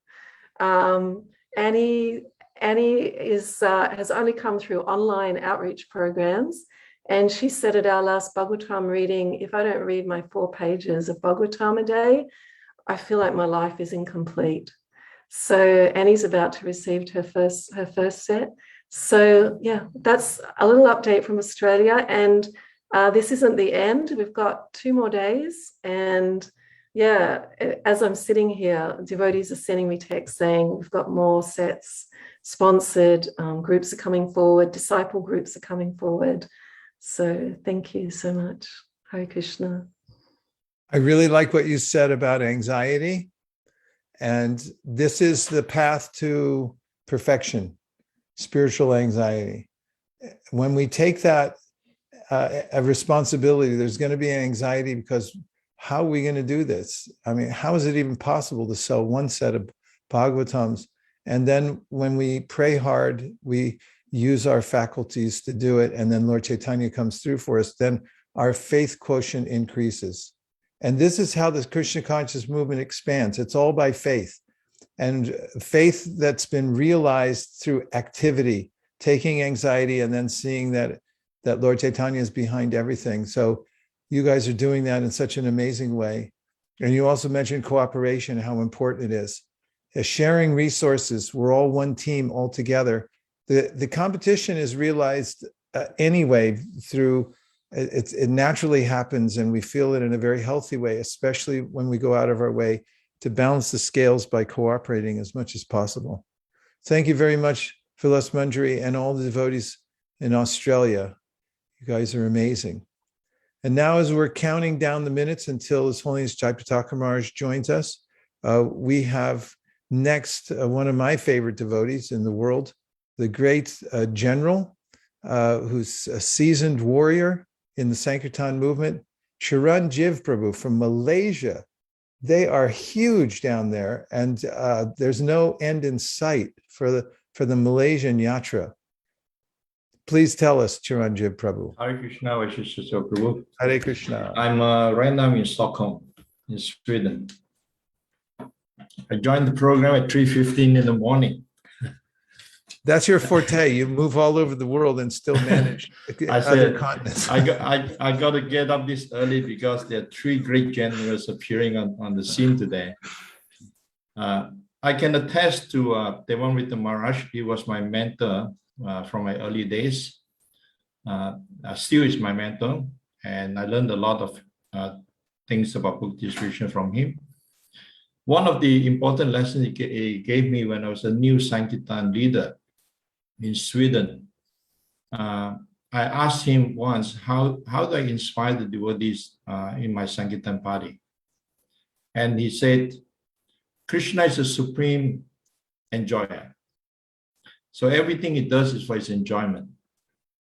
Annie has only come through online outreach programs. And she said at our last Bhagavatam reading, if I don't read my 4 pages of Bhagavatam a day, I feel like my life is incomplete. So Annie's about to receive her first set. So yeah, that's a little update from Australia. And this isn't the end. We've got 2 more days. And yeah, as I'm sitting here, devotees are sending me texts saying we've got more sets sponsored, groups are coming forward, disciple groups are coming forward. So thank you so much. Hare Krishna. I really like what you said about anxiety. And this is the path to perfection, spiritual anxiety. When we take that a responsibility, there's going to be an anxiety, because how are we going to do this? I mean, how is it even possible to sell 1 set of Bhagavatams? And then when we pray hard, we use our faculties to do it, and then Lord Chaitanya comes through for us, then our faith quotient increases. And this is how the Krishna conscious movement expands. It's all by faith. And faith that's been realized through activity, taking anxiety and then seeing that that Lord Chaitanya is behind everything. So you guys are doing that in such an amazing way. And you also mentioned cooperation, how important it is. Sharing resources, we're all one team all together. The competition is realized anyway through, it naturally happens, and we feel it in a very healthy way, especially when we go out of our way to balance the scales by cooperating as much as possible. Thank you very much, Vilas Manjari, and all the devotees in Australia. You guys are amazing. And now, as we're counting down the minutes until His Holiness Jaipataka Maharaj joins us, we have next one of my favorite devotees in the world, the great general, who's a seasoned warrior in the Sankirtan movement, HG Prabhu from Malaysia. They are huge down there, and there's no end in sight for the Malaysian yatra. Please tell us, HG Prabhu. Hare Krishna, Vaisesika Prabhu. Hare Krishna. I'm right now in Stockholm, in Sweden. I joined the program at 3:15 in the morning. That's your forte. You move all over the world and still manage other continents. I got to get up this early because there are three great generals appearing on the scene today. I can attest to Devamrita Maharaj. He was my mentor from my early days. Still is my mentor, and I learned a lot of things about book distribution from him. One of the important lessons he gave me when I was a new Sankirtan leader in Sweden, I asked him once, how do I inspire the devotees in my Sankirtan party? And he said, Krishna is a supreme enjoyer. So everything he does is for his enjoyment.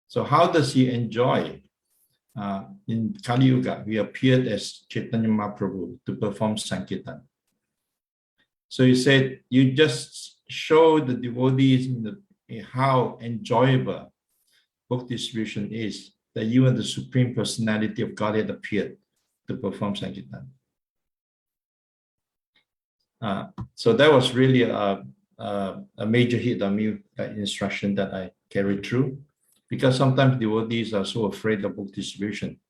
So how does he enjoy? In Kali Yuga, he appeared as Chaitanya Mahaprabhu to perform Sankirtan. So he said, you just show the devotees how enjoyable book distribution is, that even the Supreme Personality of Godhead appeared to perform Sankirtan. So that was really a major hit on me, that instruction that I carried through, because sometimes devotees are so afraid of book distribution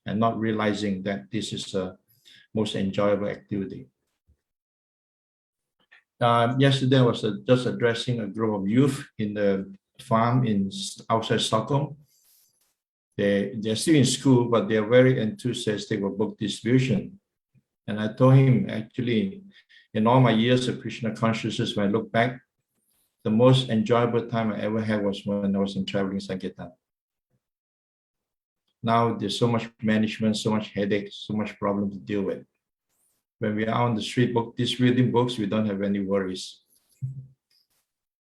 and not realizing that this is the most enjoyable activity. Yesterday I was just addressing a group of youth in the farm outside Stockholm. They're still in school, but they're very enthusiastic about book distribution. And I told him, actually, in all my years of Krishna consciousness, when I look back, the most enjoyable time I ever had was when I was in traveling Sankirtan. Now there's so much management, so much headache, so much problem to deal with. When we are on the street distributing books, we don't have any worries.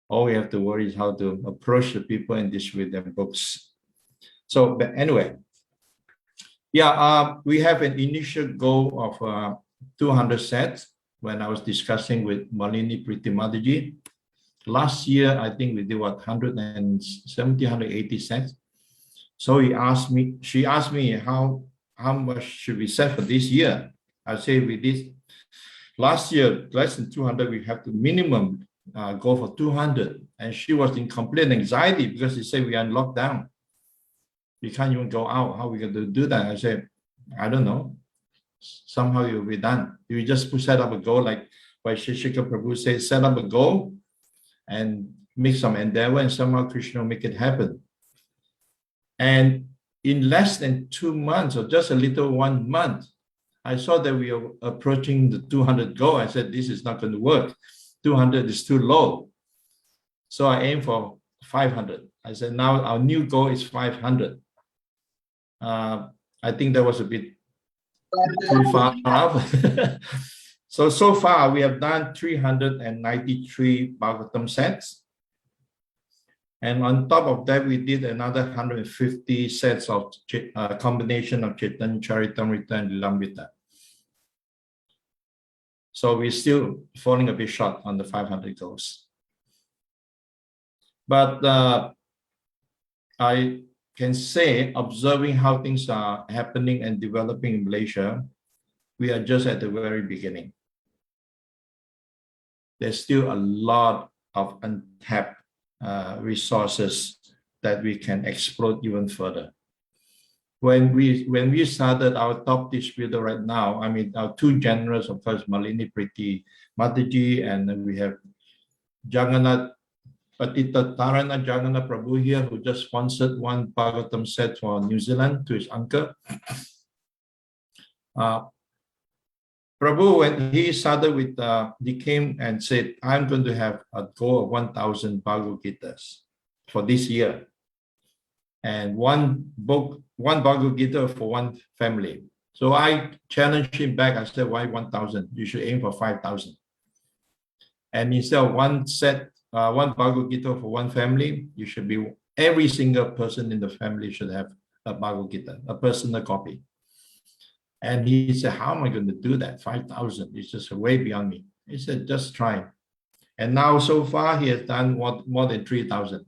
All we have to worry is how to approach the people and distribute their books. So, but anyway, yeah, we have an initial goal of 200 sets when I was discussing with Malini Pritimadiji. Last year, I think we did 170, 180 sets. So she asked me how much should we set for this year? I say we did last year, less than 200, we have to minimum go for 200. And she was in complete anxiety because she said we are in lockdown. We can't even go out. How are we going to do that? I said, I don't know. Somehow it will be done. We just set up a goal, like Vaisesika Prabhu says, set up a goal and make some endeavor, and somehow Krishna will make it happen. And in less than 2 months, or just a little 1 month, I saw that we are approaching the 200 goal. I said, this is not going to work. 200 is too low. So I aimed for 500. I said, now our new goal is 500. I think that was a bit too far up. So far, we have done 393 Bhagavatam sets. And on top of that, we did another 150 sets of combination of Chaitanya Charitamrita and Lilamrita. So we're still falling a bit short on the 500 goals. But I can say, observing how things are happening and developing in Malaysia, we are just at the very beginning. There's still a lot of untapped resources that we can explore even further. when we started our top distributor right now, I mean, our two generals, of course, Malini Priti Mataji, and then we have Jagannath Patita Tarana Jagannath Prabhu here, who just sponsored one Bhagavatam set for New Zealand to his uncle. Prabhu, when he started with, he came and said, I'm going to have a goal of 1,000 Bhagavad Gitas for this year. And one Bhagavad Gita for one family. So I challenged him back. I said, why 1,000? You should aim for 5,000. And instead of one Bhagavad Gita for one family, you should be, every single person in the family should have a Bhagavad Gita, a personal copy. And he said, how am I going to do that? 5,000 is just way beyond me. He said, just try. And now so far he has done more than 3,000.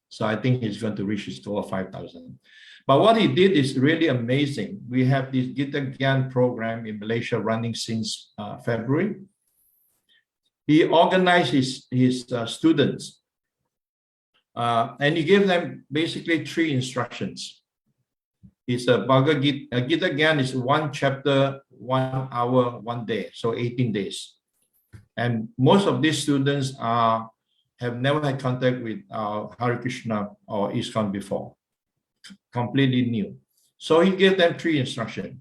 So I think he's going to reach his goal of 5,000. But what he did is really amazing. We have this Gita Gyan program in Malaysia running since February. He organized his students and he gave them basically 3 instructions. It's a Bhagavad Gita. Gita Gyan is 1 chapter, 1 hour, 1 day, so 18 days. And most of these students have never had contact with Hare Krishna or ISKCON before, completely new. So he gave them 3 instructions.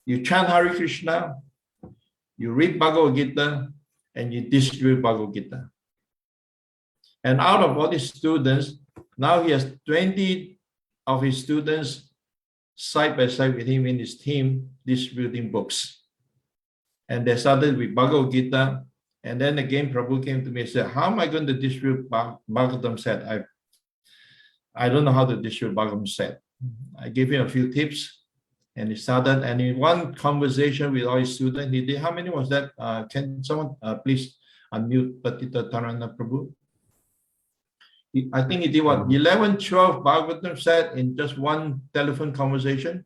You chant Hare Krishna, you read Bhagavad Gita, and you distribute Bhagavad Gita. And out of all these students, now he has 20 of his students side by side with him in his team distributing books. And they started with Bhagavad Gita. And then again, Prabhu came to me and said, how am I going to distribute Bhagavatam set? I don't know how to distribute Bhagavatam set. I gave him a few tips and he started. And in one conversation with all his students, he did, how many was that? Can someone please unmute Patita Tarana Prabhu? I think he did what, 11, 12 Bhagavatam set in just one telephone conversation?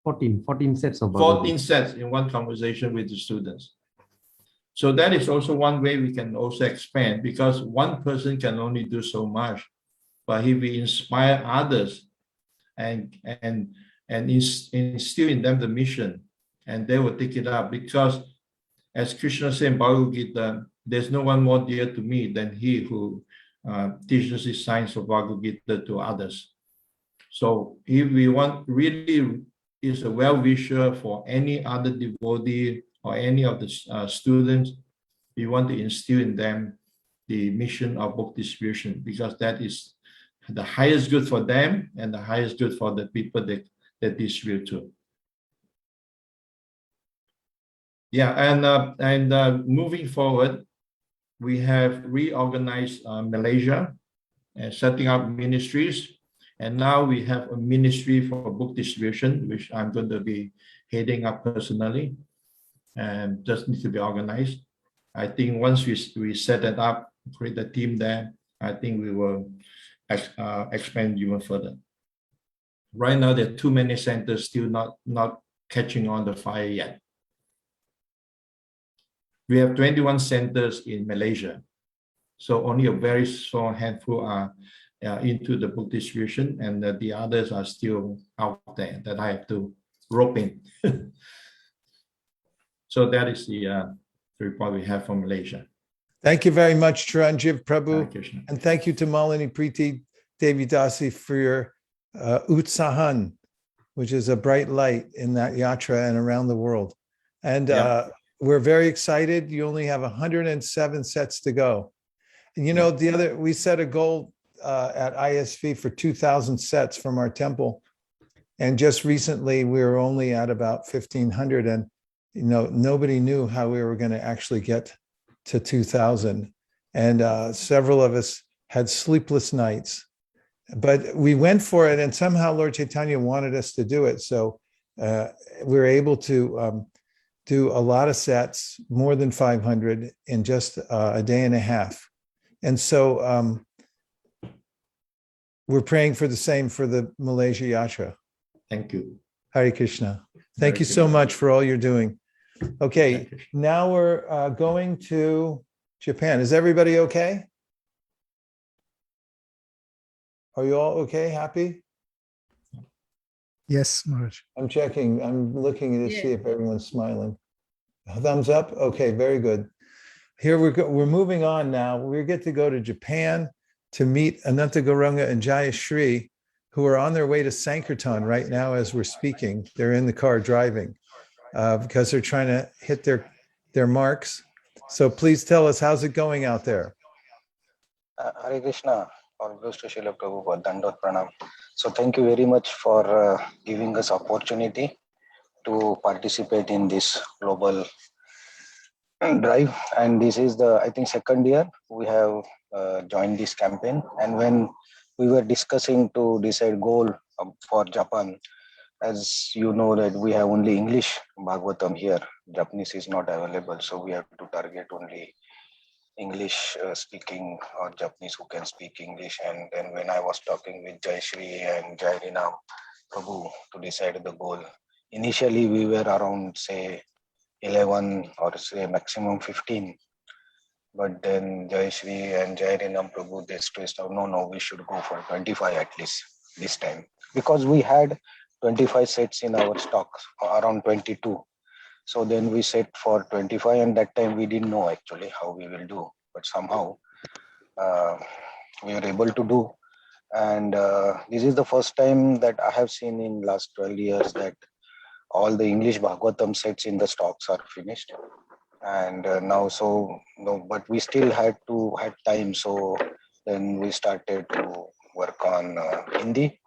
14 sets of 14 sets in one conversation with the students. So that is also one way we can also expand, because one person can only do so much. But if we inspire others and instill in them the mission, and they will take it up, because as Krishna said in Bhagavad Gita, there's no one more dear to me than he who teaches the science of Bhagavad Gita to others. So if we want really is a well-wisher for any other devotee or any of the students, we want to instill in them the mission of book distribution, because that is the highest good for them and the highest good for the people that distribute to. Yeah, and moving forward, we have reorganized Malaysia and setting up ministries. And now we have a ministry for book distribution, which I'm going to be heading up personally, and just need to be organized. I think once we set that up, create a team there, I think we will expand even further. Right now, there are too many centers still not catching on the fire yet. We have 21 centers in Malaysia, so only a very small handful are into the book distribution, and the others are still out there that I have to rope in. So that is the report we have from Malaysia. Thank you very much, Chiranjeev Prabhu. Hare Krishna. And thank you to Malini Priti Devidasi for your Utsahan, which is a bright light in that yatra and around the world. And we're very excited. You only have 107 sets to go. And you know, we set a goal at ISV for 2,000 sets from our temple. And just recently we were only at about 1,500, and you know, nobody knew how we were going to actually get to 2,000. And several of us had sleepless nights, but we went for it, and somehow Lord Chaitanya wanted us to do it. So we were able to do a lot of sets, more than 500 in just a day and a half. And so we're praying for the same for the Malaysia Yatra. Thank you. Hare Krishna. Thank you so much for all you're doing. Okay, now we're going to Japan. Is everybody okay? Are you all okay? Happy? Yes, Maharaj. I'm checking. I'm looking to see if everyone's smiling. Thumbs up. Okay, very good. Here we're moving on now. We get to go to Japan to meet Ananta Gauranga and Jayashri, who are on their way to Sankirtan right now as we're speaking. They're in the car driving because they're trying to hit their marks. So please tell us, how's it going out there? Hare Krishna, all glories to Srila Prabhupada, Dandot Pranam. So thank you very much for giving us opportunity to participate in this global drive. And this is the, I think, second year we have joined this campaign. And when we were discussing to decide goal for Japan, as you know that we have only English Bhagavatam here, Japanese is not available. So we have to target only English speaking or Japanese who can speak English. And then when I was talking with Jayashri and Jairinam Prabhu to decide the goal, initially we were around say 11 or say maximum 15. But then Jayashri and Jairinam Prabhu, they stressed out, no, we should go for 25 at least this time. Because we had 25 sets in our stock, around 22. So then we set for 25, and that time we didn't know actually how we will do, but somehow we were able to do. And this is the first time that I have seen in last 12 years that all the English Bhagavatam sets in the stocks are finished. And now, so no, but we still had time. So then we started to work on Hindi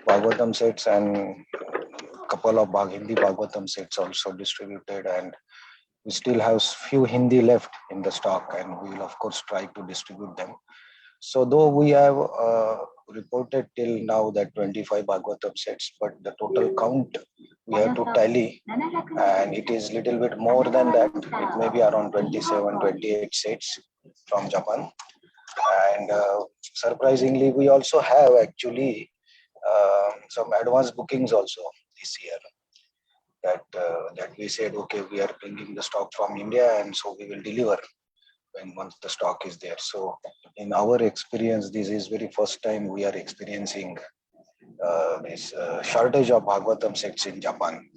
Bhagavatam sets, and couple of Hindi Bhagavatam sets also distributed, and we still have few Hindi left in the stock, and we will of course try to distribute them. So though we have reported till now that 25 Bhagavatam sets, but the total count we have to tally, and it is little bit more than that. It may be around 27, 28 sets from Japan. And surprisingly, we also have actually some advance bookings also this year. That we said, okay, we are bringing the stock from India, and so we will deliver once the stock is there. So in our experience, this is very first time we are experiencing this shortage of Bhagavatam sets in Japan.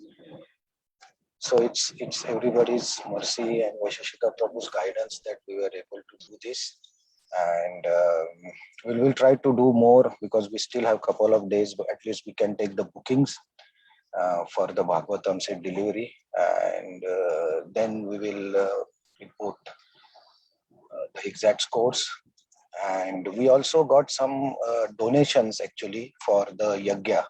So it's everybody's mercy and Vaisesika Prabhu's guidance that we were able to do this. And we will try to do more because we still have a couple of days, but at least we can take the bookings for the Bhagavatam set delivery, and then we will report the exact scores. And we also got some donations actually for the Yagya.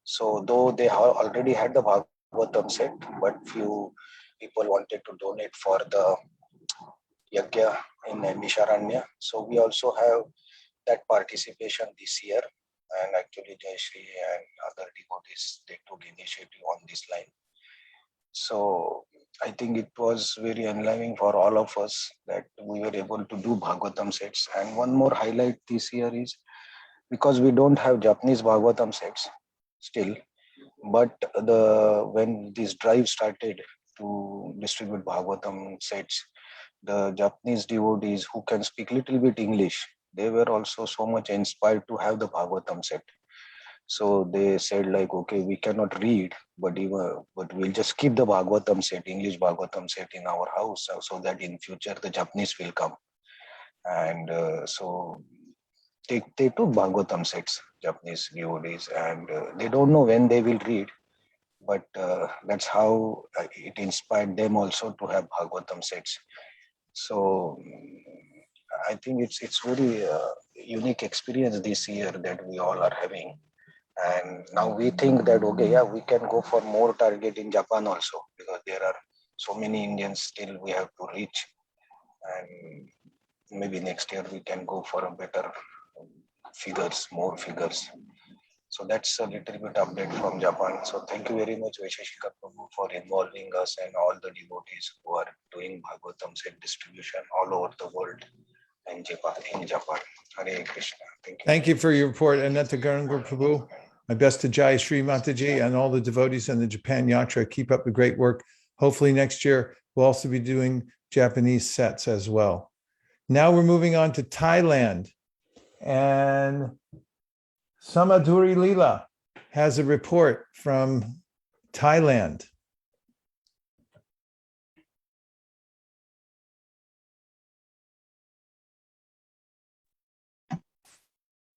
So though they already had the Bhagavatam set, but few people wanted to donate for the Yagya in Nisharanya. So we also have that participation this year. And actually Jayashri and other devotees, they took initiative on this line. So I think it was very enlivening for all of us that we were able to do Bhagavatam sets. And one more highlight this year is because we don't have Japanese Bhagavatam sets still, but when this drive started to distribute Bhagavatam sets, the Japanese devotees who can speak little bit English, they were also so much inspired to have the Bhagavatam set. So they said like, okay, we cannot read, but we'll just keep the Bhagavatam set, English Bhagavatam set in our house, so that in future the Japanese will come. And so they took Bhagavatam sets, Japanese devotees, and they don't know when they will read, but that's how it inspired them also to have Bhagavatam sets. So I think it's very unique experience this year that we all are having. And now we think that, okay, yeah, we can go for more target in Japan also, because there are so many Indians still we have to reach. And maybe next year we can go for a better figures, more figures. So that's a little bit update from Japan. So thank you very much, Vaisesika Prabhu, for involving us and all the devotees who are doing Bhagavatam set distribution all over the world and in Japan. Hare Krishna. Thank you. Thank you for your report, Ananta Gauranga Prabhu. My best to Jayashri Mataji and all the devotees in the Japan Yatra. Keep up the great work. Hopefully next year we'll also be doing Japanese sets as well. Now we're moving on to Thailand and Samaduri Leela has a report from Thailand.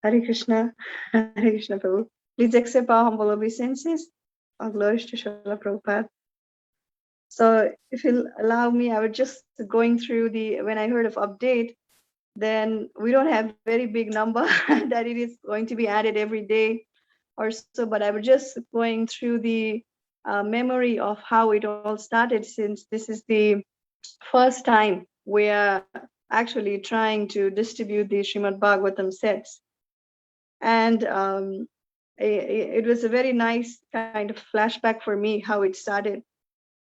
Hare Krishna, Hare Krishna Prabhu. Please accept our humble obeisances. Our glories to Srila Prabhupada. So if you'll allow me, I was just going through when I heard of update, then we don't have very big number that it is going to be added every day or so, but I was just going through the memory of how it all started, since this is the first time we are actually trying to distribute the Srimad Bhagavatam sets. And it was a very nice kind of flashback for me how it started.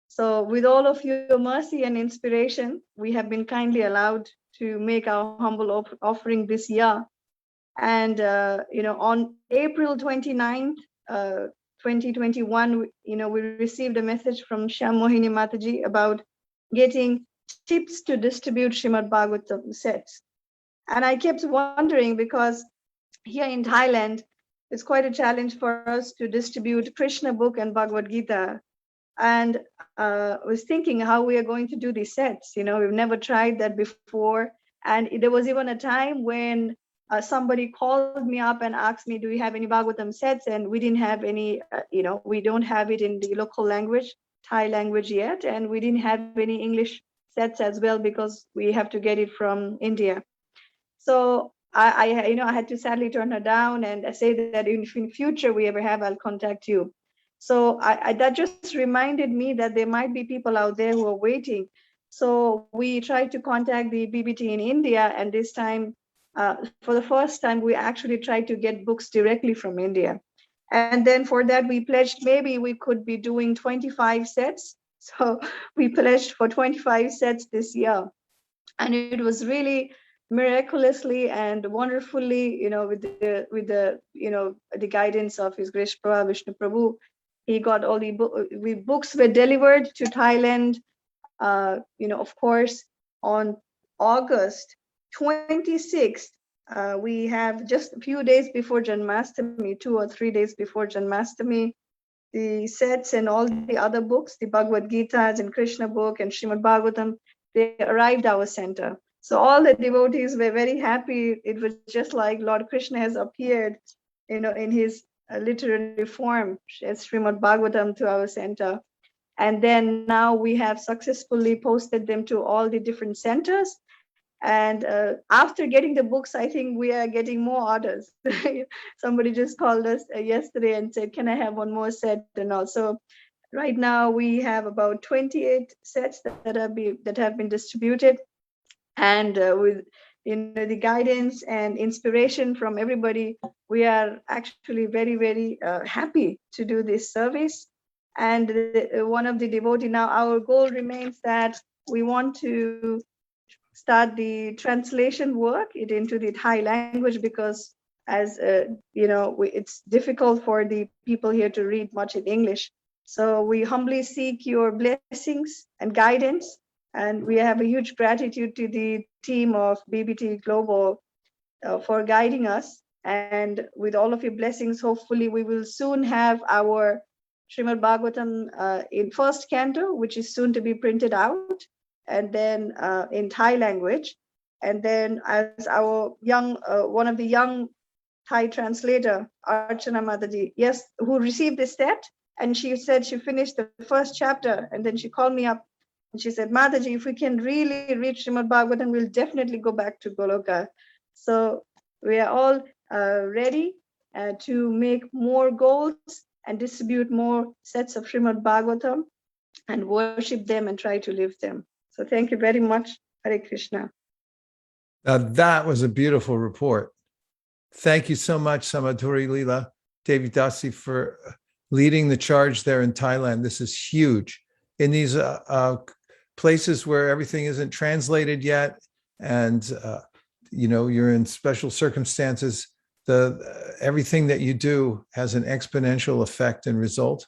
So with all of your mercy and inspiration, we have been kindly allowed to make our humble offering this year. And on April 29th, 2021, we received a message from Shyam Mohini Mataji about getting tips to distribute Srimad Bhagavatam sets. And I kept wondering, because here in Thailand, it's quite a challenge for us to distribute Krishna book and Bhagavad Gita. And was thinking how we are going to do these sets. We've never tried that before. And there was even a time when somebody called me up and asked me, do we have any Bhagavatam sets? And we didn't have any, we don't have it in the local language, Thai language yet. And we didn't have any English sets as well, because we have to get it from India. So I had to sadly turn her down and say that if in future we ever have, I'll contact you. So that just reminded me that there might be people out there who are waiting. So we tried to contact the BBT in India, and this time, for the first time, we actually tried to get books directly from India. And then for that, we pledged maybe we could be doing 25 sets. So we pledged for 25 sets this year. And it was really miraculously and wonderfully, with the guidance of His Grace Prabhu, Vishnu Prabhu, he got all the books were delivered to Thailand, of course, on August 26th. We have just a few days before Janmashtami, 2 or 3 days before Janmashtami, the sets and all the other books, the Bhagavad Gitas and Krishna book and Srimad Bhagavatam, they arrived our center. So all the devotees were very happy. It was just like Lord Krishna has appeared, in his literary form as Srimad Bhagavatam to our center. And then now we have successfully posted them to all the different centers. And after getting the books, I think we are getting more orders. Somebody just called us yesterday and said, can I have one more set? And also right now we have about 28 sets that have been distributed. And with the guidance and inspiration from everybody, we are actually very, very happy to do this service. And one of the devotees, now our goal remains that we want to start the translation work into the Thai language, because as it's difficult for the people here to read much in English. So we humbly seek your blessings and guidance. And we have a huge gratitude to the team of BBT Global for guiding us. And with all of your blessings, hopefully we will soon have our Srimad Bhagavatam in first canto, which is soon to be printed out, and then in Thai language. And then as our one of the young Thai translator, Archana Mataji, who received this set, and she said she finished the first chapter, and then she called me up. And she said, Mataji, if we can really reach Srimad Bhagavatam, we'll definitely go back to Goloka. So we are all ready to make more goals and distribute more sets of Srimad Bhagavatam and worship them and try to live them. So thank you very much. Hare Krishna. That was a beautiful report. Thank you so much, Samadhuri Leela Devi Dasi, for leading the charge there in Thailand. This is huge. In these places where everything isn't translated yet, and you're in special circumstances, everything that you do has an exponential effect and result.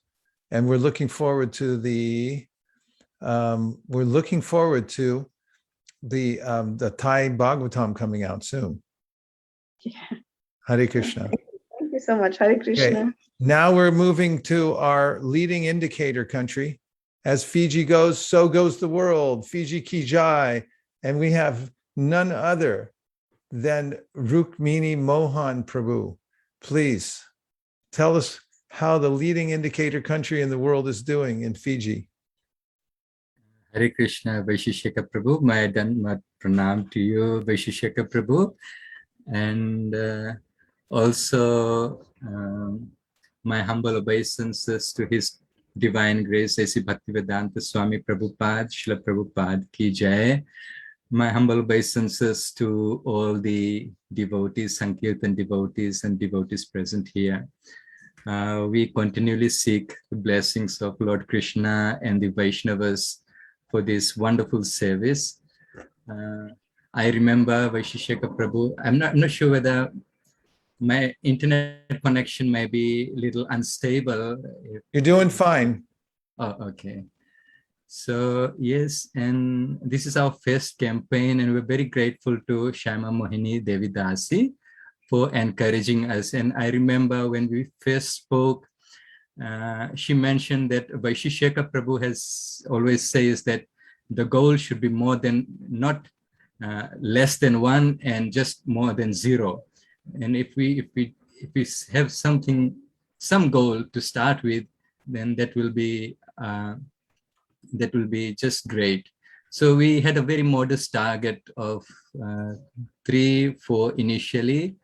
And we're looking forward to the Thai Bhagavatam coming out soon. Yeah. Hare Krishna. Thank you you so much. Hare Krishna. Now we're moving to our leading indicator country. As Fiji goes, so goes the world. Fiji ki jai. And we have none other than Rukmini Mohan Prabhu. Please tell us how the leading indicator country in the world is doing in Fiji. Hare Krishna, Vaisesika Prabhu. My Dhamma Pranam to you, Vaisesika Prabhu. And also my humble obeisances to His Divine Grace, A.C. Bhaktivedanta Swami Prabhupada, Srila Prabhupada Ki Jai. My humble obeisances to all the devotees, Sankirtana devotees and devotees present here. We continually seek the blessings of Lord Krishna and the Vaishnavas for this wonderful service. I remember Vaisesika Prabhu. I'm not sure whether my internet connection may be a little unstable. You're doing fine. Oh, okay. So yes, and this is our first campaign, and we're very grateful to Shyama Mohini Devidasi for encouraging us. And I remember when we first spoke, she mentioned that Vaisesika Prabhu has always says that the goal should be more than, not less than 1 and just more than 0. And if we have some goal to start with, then that will be just great. So we had a very modest target of 3, 4 initially,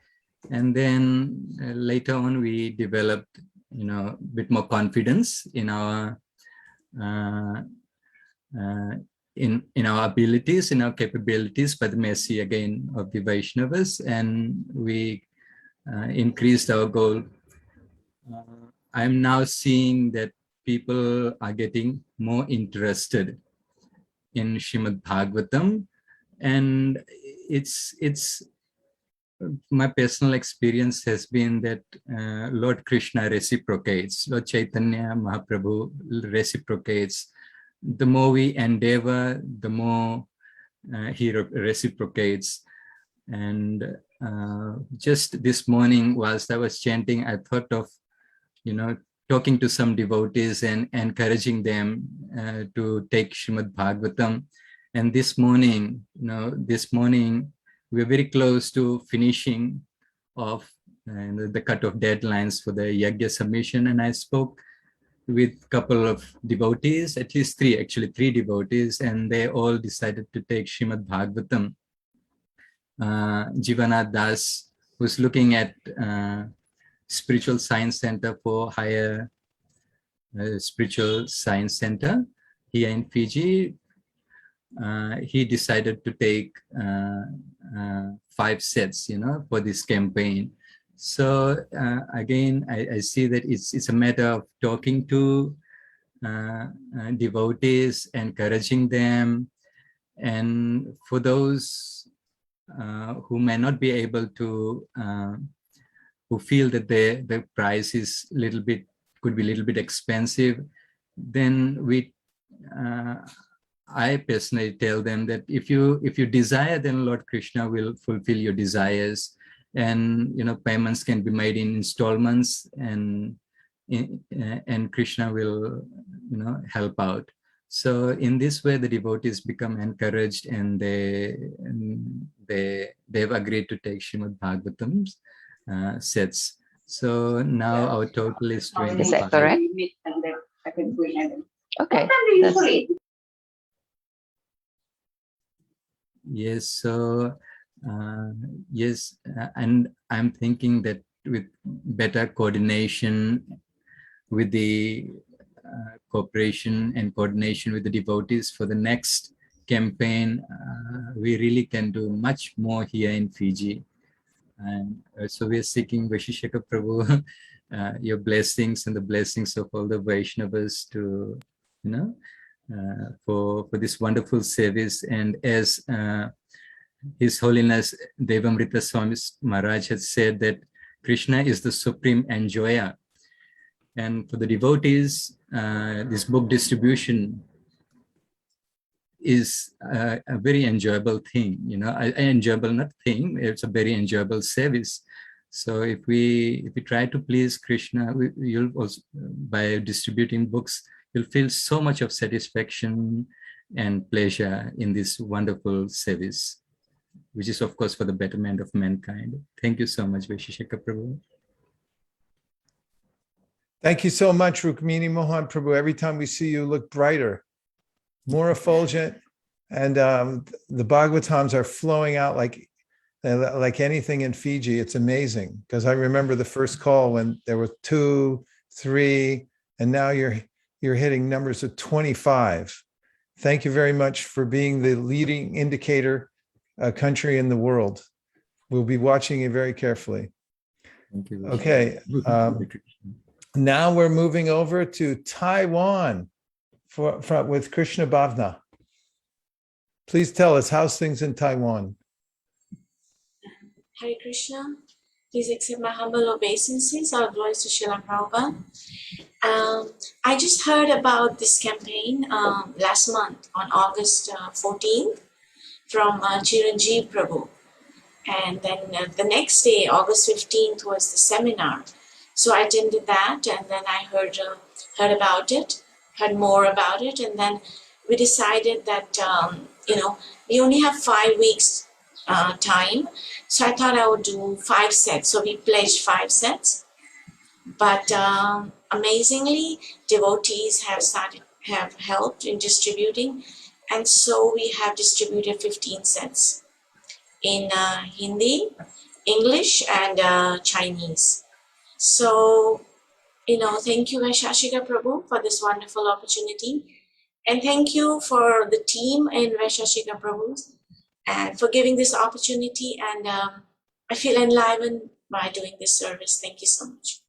and then later on we developed, a bit more confidence in our in our abilities, in our capabilities, by the mercy again of the Vaishnavas, and we increased our goal. I'm now seeing that people are getting more interested in Srimad Bhagavatam, and it's my personal experience has been that Lord Krishna reciprocates, Lord Chaitanya Mahaprabhu reciprocates. The more we endeavor, the more he reciprocates. And just this morning, whilst I was chanting, I thought of, talking to some devotees and encouraging them to take Srimad Bhagavatam. And this morning, we're very close to finishing off the cut-off deadlines for the Yagya submission. And I spoke with a couple of devotees, at least 3 devotees, and they all decided to take Srimad Bhagavatam. Jivanath Das, who's looking at Spiritual Science Center for Higher Spiritual Science Center here in Fiji, he decided to take 5 sets, for this campaign. So again, I see that it's a matter of talking to devotees, encouraging them, and for those who may not be able to, who feel that the price is could be a little bit expensive, then I personally tell them that if you desire, then Lord Krishna will fulfill your desires. And payments can be made in installments, and Krishna will help out. So in this way, the devotees become encouraged, and they've agreed to take Srimad Bhagavatam's sets. So now our total is 25. Is that correct? Okay. Yes. So. Yes, and I'm thinking that with better coordination with the cooperation and coordination with the devotees for the next campaign, we really can do much more here in Fiji. And so we're seeking Vaisesika Prabhu, your blessings and the blessings of all the Vaishnavas to, for this wonderful service. And as His Holiness Devamrita Swami Maharaj has said that Krishna is the supreme enjoyer. And for the devotees, this book distribution is a very enjoyable thing, enjoyable, not thing, it's a very enjoyable service. So if we try to please Krishna, you'll also, by distributing books, you'll feel so much of satisfaction and pleasure in this wonderful service, which is of course for the betterment of mankind. Thank you so much, Vaisesika Prabhu. Thank you so much, Rukmini Mohan Prabhu. Every time we see you, look brighter, more effulgent, and the Bhagavatams are flowing out like anything in Fiji. It's amazing, because I remember the first call when there were 2, 3, and now you're hitting numbers of 25. Thank you very much for being the leading indicator country in the world. We'll be watching you very carefully. Thank you. Okay. Now we're moving over to Taiwan with Krishna Bhavna. Please tell us, how's things in Taiwan? Hare Krishna. Please accept my humble obeisances. All glories to Srila Prabhupada. I just heard about this campaign last month on August 14th from HG Prabhu. And then the next day, August 15th, was the seminar. So I attended that, and then I heard about it, heard more about it, and then we decided that, we only have 5 weeks time. So I thought I would do 5 sets. So we pledged 5 sets. But amazingly, devotees have helped in distributing. And so we have distributed 15 sets in Hindi, English, and Chinese. So, thank you, Vaisesika Prabhu, for this wonderful opportunity. And thank you for the team in Vaisesika Prabhu and for giving this opportunity. And I feel enlivened by doing this service. Thank you so much.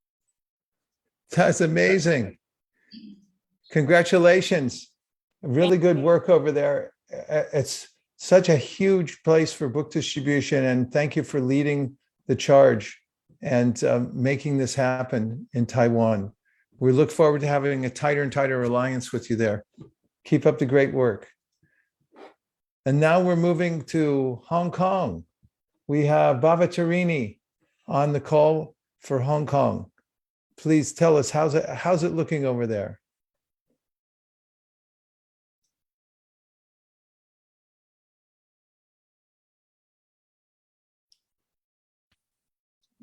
That's amazing. Congratulations. Really good work over there. It's such a huge place for book distribution. And thank you for leading the charge and making this happen in Taiwan. We look forward to having a tighter and tighter alliance with you there. Keep up the great work. And now we're moving to Hong Kong. We have Bhavatarini on the call for Hong Kong. Please tell us, how's it looking over there?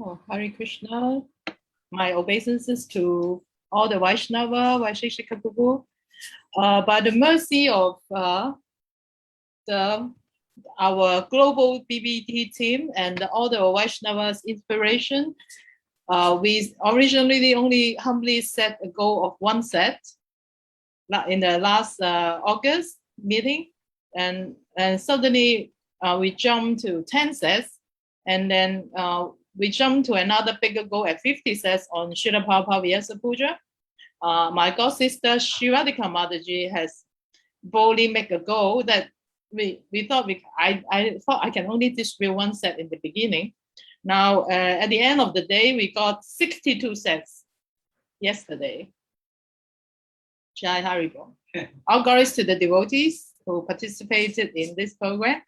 Oh, Hare Krishna. My obeisances to all the Vaishnava, Vaisesika Prabhu. By the mercy of our global BBT team and all the Vaishnavas' inspiration, we originally only humbly set a goal of 1 set in the last August meeting, and suddenly we jumped to 10 sets, and then we jumped to another bigger goal at 50 sets on Srila Prabhupada Vyasa Puja. My god sister Srila Mataji has boldly made a goal that we thought I thought I can only distribute 1 set in the beginning. Now at the end of the day, we got 62 sets yesterday. Jai Haribol. All glories to the devotees who participated in this program.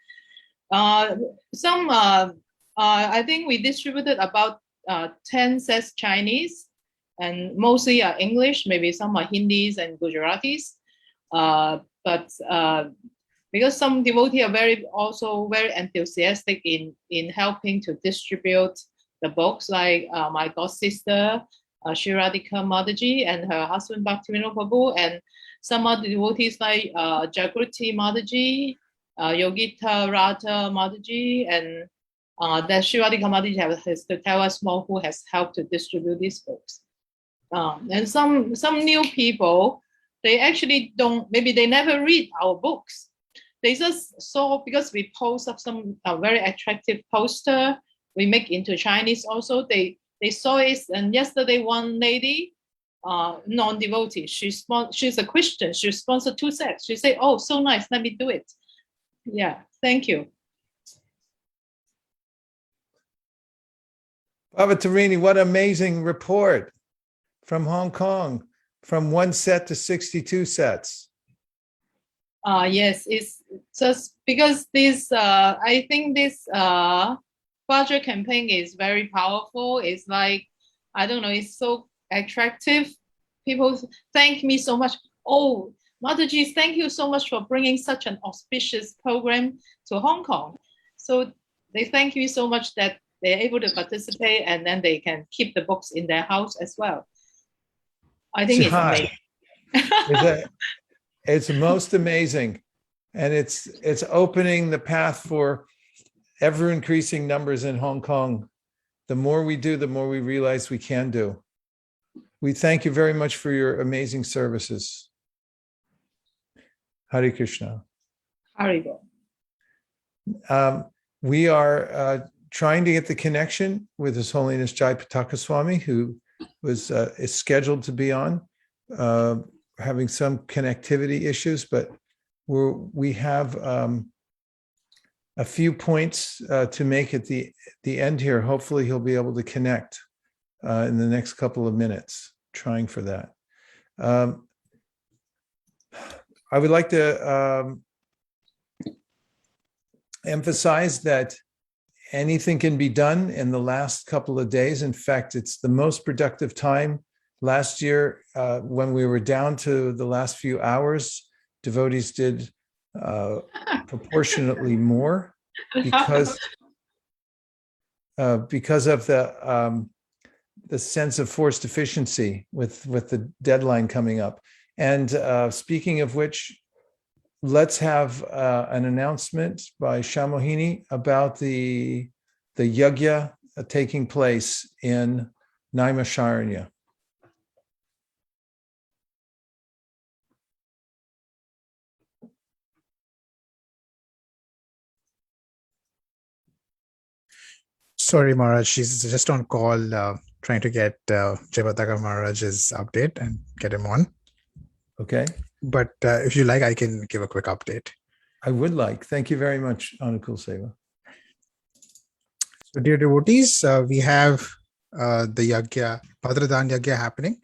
I think we distributed about 10 sets Chinese, and mostly English, maybe some are Hindis and Gujaratis. But because some devotees are also very enthusiastic in helping to distribute the books, like my god sister, Shriradhika Mataji, and her husband Bhaktivinoda Prabhu, and some other devotees like Jagruti Mataji, Yogita Radha Mataji, and that Shriradhika Mataji has to tell us more who has helped to distribute these books. And some new people, they actually maybe they never read our books. They just saw, because we post up some very attractive poster we make into Chinese also, they saw it. And yesterday, one lady, non-devotee, she's a Christian, she sponsored 2 sets. She said, oh, so nice, let me do it. Yeah, thank you. Bhavatarini, what an amazing report from Hong Kong, from 1 set to 62 sets. Yes, it's just because this, I think this, well, Bhadra campaign is very powerful. It's like, I don't know, it's so attractive. People thank me so much. Oh, Mataji, thank you so much for bringing such an auspicious program to Hong Kong. So they thank you so much that they're able to participate, and then they can keep the books in their house as well. I think it's amazing. It's most amazing. And it's opening the path for ever increasing numbers in Hong Kong. The more we do, the more we realize we can do. We thank you very much for your amazing services. Hare Krishna. Haribo. We are trying to get the connection with His Holiness Jai Pataka Swami, who is scheduled to be on, having some connectivity issues, but we have a few points to make at the end here. Hopefully he'll be able to connect in the next couple of minutes, trying for that. I would like to emphasize that anything can be done in the last couple of days. In fact, it's the most productive time. Last year, when we were down to the last few hours, devotees did proportionately more because of the sense of forced efficiency with the deadline coming up. And speaking of which, let's have an announcement by Shamohini about the yajna taking place in Naimisharanya. Sorry, Maharaj, she's just on call, trying to get Jayapataka Maharaj's update and get him on. Okay. But if you like, I can give a quick update. I would like. Thank you very much, Anukul Seva. So, dear devotees, we have the yajna, Bhadradan yajna happening.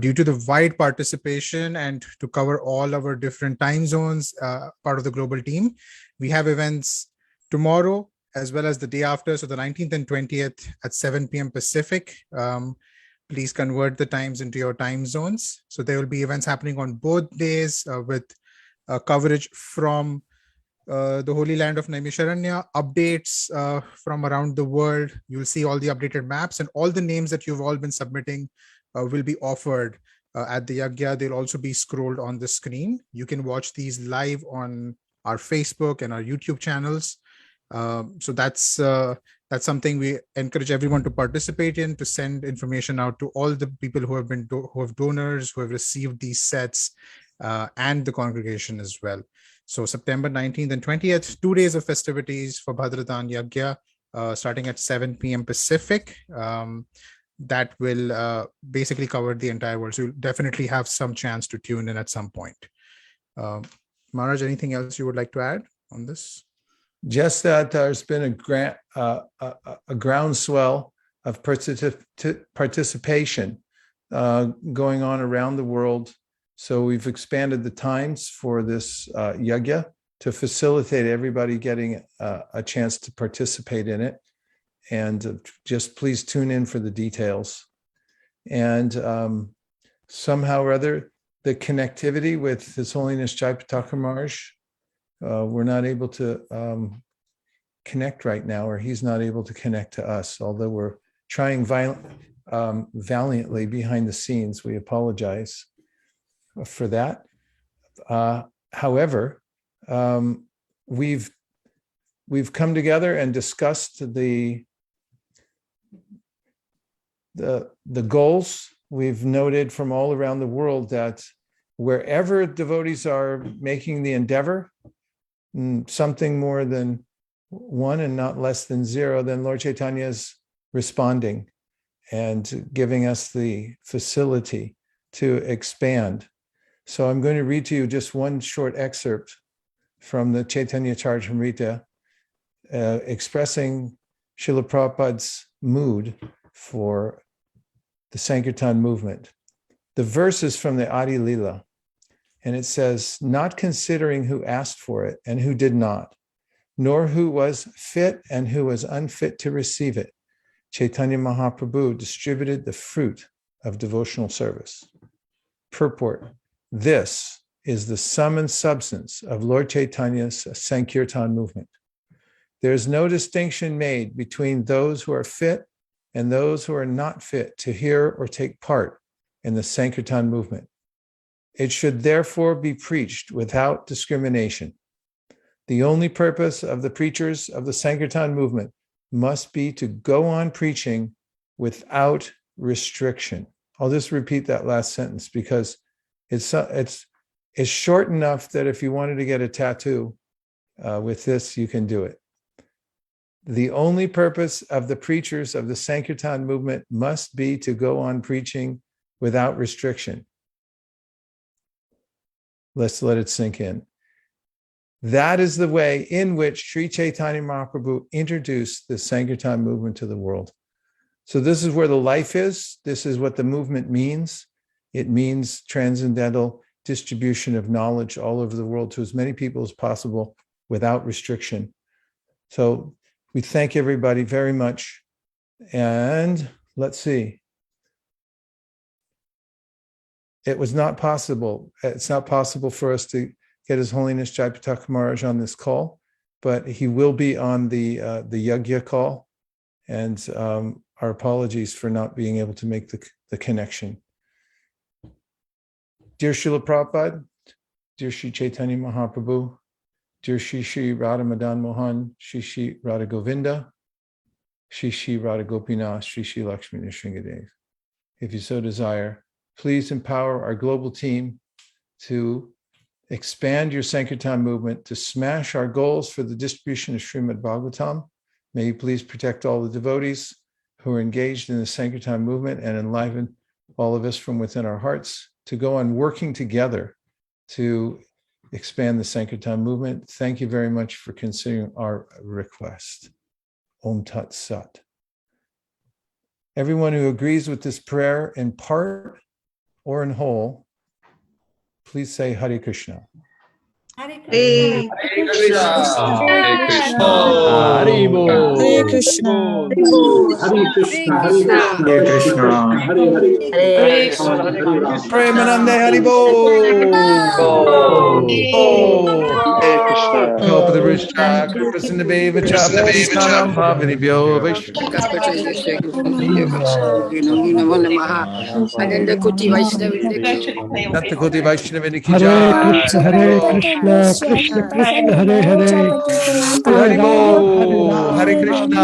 Due to the wide participation and to cover all our different time zones, part of the global team, we have events tomorrow as well as the day after, so the 19th and 20th at 7 p.m. Pacific. Please convert the times into your time zones. So there will be events happening on both days with coverage from the Holy Land of Naimisharanya, updates from around the world. You'll see all the updated maps, and all the names that you've all been submitting will be offered at the yajna. They'll also be scrolled on the screen. You can watch these live on our Facebook and our YouTube channels. So that's something we encourage everyone to participate in, to send information out to all the people who have been who have donors, who have received these sets, and the congregation as well. So September 19th and 20th, 2 days of festivities for Bhadradan Yajna, starting at 7 p.m. Pacific. That will basically cover the entire world. So you'll definitely have some chance to tune in at some point. Maharaj, anything else you would like to add on this? Just that there's been a groundswell of participation going on around the world. So we've expanded the times for this yajna to facilitate everybody getting a chance to participate in it. And just please tune in for the details. And somehow or other, the connectivity with His Holiness Jayapataka Maharaj, we're not able to connect right now, or he's not able to connect to us, although we're trying valiantly behind the scenes. We apologize for that. However, we've come together and discussed the goals. We've noted from all around the world that wherever devotees are making the endeavor, something more than 1 and not less than 0, then Lord Chaitanya is responding and giving us the facility to expand. So I'm going to read to you just one short excerpt from the Chaitanya Charitamrita expressing Srila Prabhupada's mood for the Sankirtana movement. The verse is from the Adi Lila, and it says, "Not considering who asked for it and who did not, nor who was fit and who was unfit to receive it. Chaitanya Mahaprabhu distributed the fruit of devotional service. Purport: this is the sum and substance of Lord Chaitanya's Sankirtan movement. There is no distinction made between those who are fit and those who are not fit to hear or take part in the Sankirtan movement. It should therefore be preached without discrimination. The only purpose of the preachers of the Sankirtan movement must be to go on preaching without restriction. I'll just repeat that last sentence because it's short enough that if you wanted to get a tattoo with this, you can do it. The only purpose of the preachers of the Sankirtan movement must be to go on preaching without restriction. Let's let it sink in. That is the way in which Sri Chaitanya Mahaprabhu introduced the Sankirtan movement to the world. So this is where the life is. This is what the movement means. It means transcendental distribution of knowledge all over the world to as many people as possible without restriction. So we thank everybody very much. And let's see. It's not possible for us to get His Holiness Jayapataka Maharaj on this call, but he will be on the Yagya call. And our apologies for not being able to make the connection. Dear Srila Prabhupada, dear Sri Chaitanya Mahaprabhu, dear Shri Radha Madan Mohan, Shri Radha Govinda, Shri Radha Gopinath, Shri Lakshmi Nrsingadev. If you so desire, please empower our global team to expand your Sankirtan movement, to smash our goals for the distribution of Srimad Bhagavatam. May you please protect all the devotees who are engaged in the Sankirtan movement and enliven all of us from within our hearts to go on working together to expand the Sankirtan movement. Thank you very much for considering our request. Om Tat Sat. Everyone who agrees with this prayer in part or in whole, please say Hare Krishna. Hare Krishna. Hare Krishna. Hare Krishna. Hare Krishna. Hare Krishna. Hare Krishna. Hare Krishna. Premanande Haribo. Hare Krishna. Help of the Rishta, Kripasin the Beva Chapam, Pavani Bio, Ananda Kuti Vaishnava. Natakuti Vaishnava Hare Nikija. Krishna, Krishna Krishna, Hare Hare. Haribo, Hare Krishna.